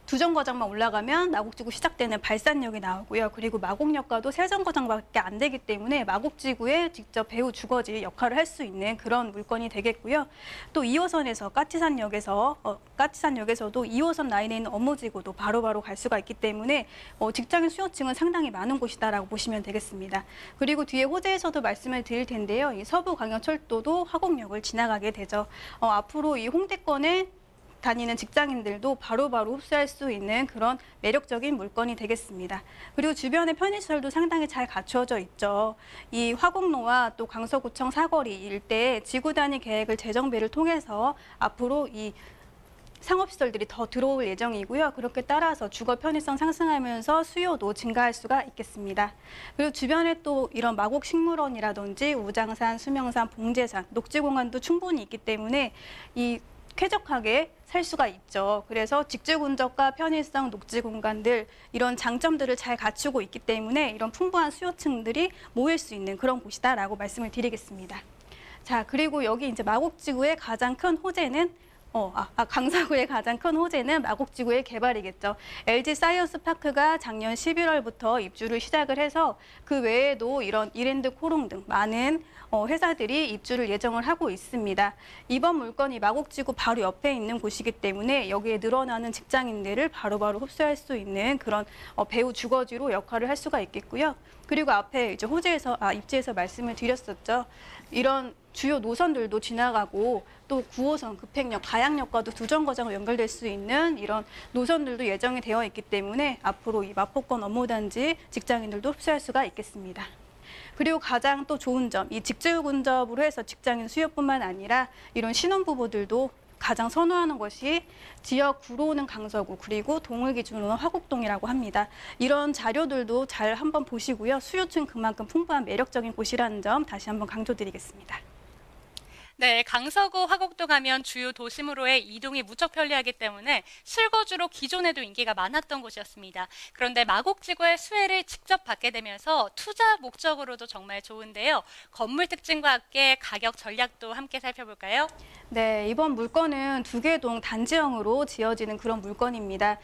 두 정거장만 올라가면 마곡지구 시작되는 발산역이 나오고요. 그리고 마곡역과도 세 정거장밖에 안 되기 때문에 마곡지구에 직접 배후 주거지 역할을 할 수 있는 그런 물건이 되겠고요. 또 2호선에서 까치산역에서도 2호선 라인에 있는 업무지구도 바로바로 갈 수가 있기 때문에 직장인 수요층은 상당히 많은 곳이다라고 보시면 되겠습니다. 그리고 뒤에 호재에서도 말씀을 드릴 텐데요. 이 서부광역철도도 화곡역을 지나가게 되죠. 앞으로 이 홍대권에 다니는 직장인들도 바로바로 흡수할 수 있는 그런 매력적인 물건이 되겠습니다. 그리고 주변의 편의시설도 상당히 잘 갖추어져 있죠. 이 화곡로와 또 강서구청 사거리 일대에 지구 단위 계획을 재정비를 통해서 앞으로 이 상업시설들이 더 들어올 예정이고요. 그렇게 따라서 주거 편의성 상승하면서 수요도 증가할 수가 있겠습니다. 그리고 주변에 또 이런 마곡식물원이라든지 우장산, 수명산, 봉제산, 녹지공간도 충분히 있기 때문에 이 쾌적하게 살 수가 있죠. 그래서 직주 군적과 편의성, 녹지 공간들 이런 장점들을 잘 갖추고 있기 때문에 이런 풍부한 수요층들이 모일 수 있는 그런 곳이다라고 말씀을 드리겠습니다. 자, 그리고 여기 이제 마곡지구의 가장 큰 호재는 강서구의 가장 큰 호재는 마곡지구의 개발이겠죠. LG 사이언스 파크가 작년 11월부터 입주를 시작을 해서 그 외에도 이런 이랜드 코롱 등 많은 회사들이 입주를 예정을 하고 있습니다. 이번 물건이 마곡지구 바로 옆에 있는 곳이기 때문에 여기에 늘어나는 직장인들을 바로바로 흡수할 수 있는 그런 배후 주거지로 역할을 할 수가 있겠고요. 그리고 앞에 이제 입지에서 말씀을 드렸었죠. 이런 주요 노선들도 지나가고 또 9호선, 급행역, 가양역과도 두 정거장으로 연결될 수 있는 이런 노선들도 예정이 되어 있기 때문에 앞으로 이 마포권 업무단지 직장인들도 흡수할 수가 있겠습니다. 그리고 가장 또 좋은 점, 이 직주 근접으로 해서 직장인 수요뿐만 아니라 이런 신혼부부들도 가장 선호하는 것이 지역 구로는 강서구 그리고 동을 기준으로는 화곡동이라고 합니다. 이런 자료들도 잘 한번 보시고요. 수요층 그만큼 풍부한 매력적인 곳이라는 점 다시 한번 강조드리겠습니다. 네, 강서구 화곡동 하면 주요 도심으로의 이동이 무척 편리하기 때문에 실거주로 기존에도 인기가 많았던 곳이었습니다. 그런데 마곡지구의 수혜를 직접 받게 되면서 투자 목적으로도 정말 좋은데요. 건물 특징과 함께 가격 전략도 함께 살펴볼까요? 네, 이번 물건은 2개 동 단지형으로 지어지는 그런 물건입니다.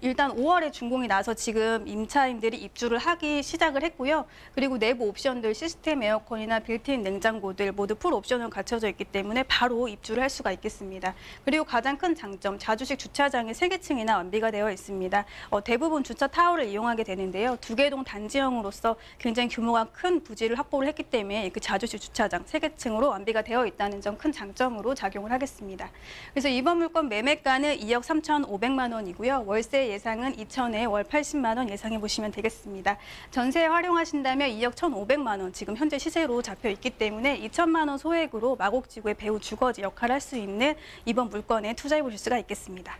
일단 5월에 준공이 나서 지금 임차인들이 입주를 하기 시작을 했고요. 그리고 내부 옵션들 시스템 에어컨이나 빌트인 냉장고들 모두 풀 옵션을 갖춰져 있기 때문에 바로 입주를 할 수가 있겠습니다. 그리고 가장 큰 장점, 자주식 주차장이 3개 층이나 완비가 되어 있습니다. 대부분 주차 타워를 이용하게 되는데요. 2개 동 단지형으로서 굉장히 규모가 큰 부지를 확보를 했기 때문에 그 자주식 주차장 3개 층으로 완비가 되어 있다는 점 큰 장점으로 작용을 하겠습니다. 그래서 이번 물건 매매가는 2억 3,500만 원이고요. 월세 예상은 2천에 월 80만 원 예상해 보시면 되겠습니다. 전세 활용하신다면 2억 1,500만 원 지금 현재 시세로 잡혀 있기 때문에 2천만 원 소액으로 마곡지구의 배후 주거지 역할을 할 수 있는 이번 물건에 투자해 보실 수가 있겠습니다.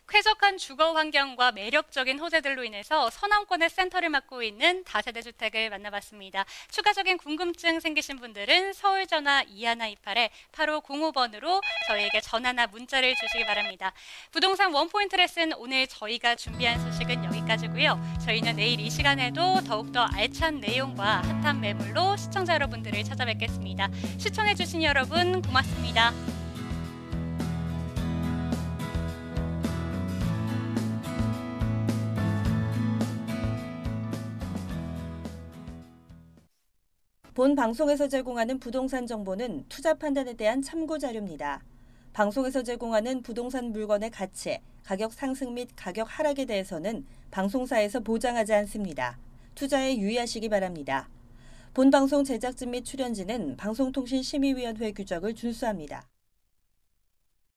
쾌적한 주거 환경과 매력적인 호재들로 인해서 서남권의 센터를 맡고 있는 다세대 주택을 만나봤습니다. 추가적인 궁금증 생기신 분들은 서울전화 2128-8505번으로 저희에게 전화나 문자를 주시기 바랍니다. 부동산 원포인트 레슨 오늘 저희가 준비한 소식은 여기까지고요. 저희는 내일 이 시간에도 더욱더 알찬 내용과 핫한 매물로 시청자 여러분들을 찾아뵙겠습니다. 시청해주신 여러분 고맙습니다. 본 방송에서 제공하는 부동산 정보는 투자 판단에 대한 참고 자료입니다. 방송에서 제공하는 부동산 물건의 가치, 가격 상승 및 가격 하락에 대해서는 방송사에서 보장하지 않습니다. 투자에 유의하시기 바랍니다. 본 방송 제작진 및 출연진은 방송통신심의위원회 규정을 준수합니다.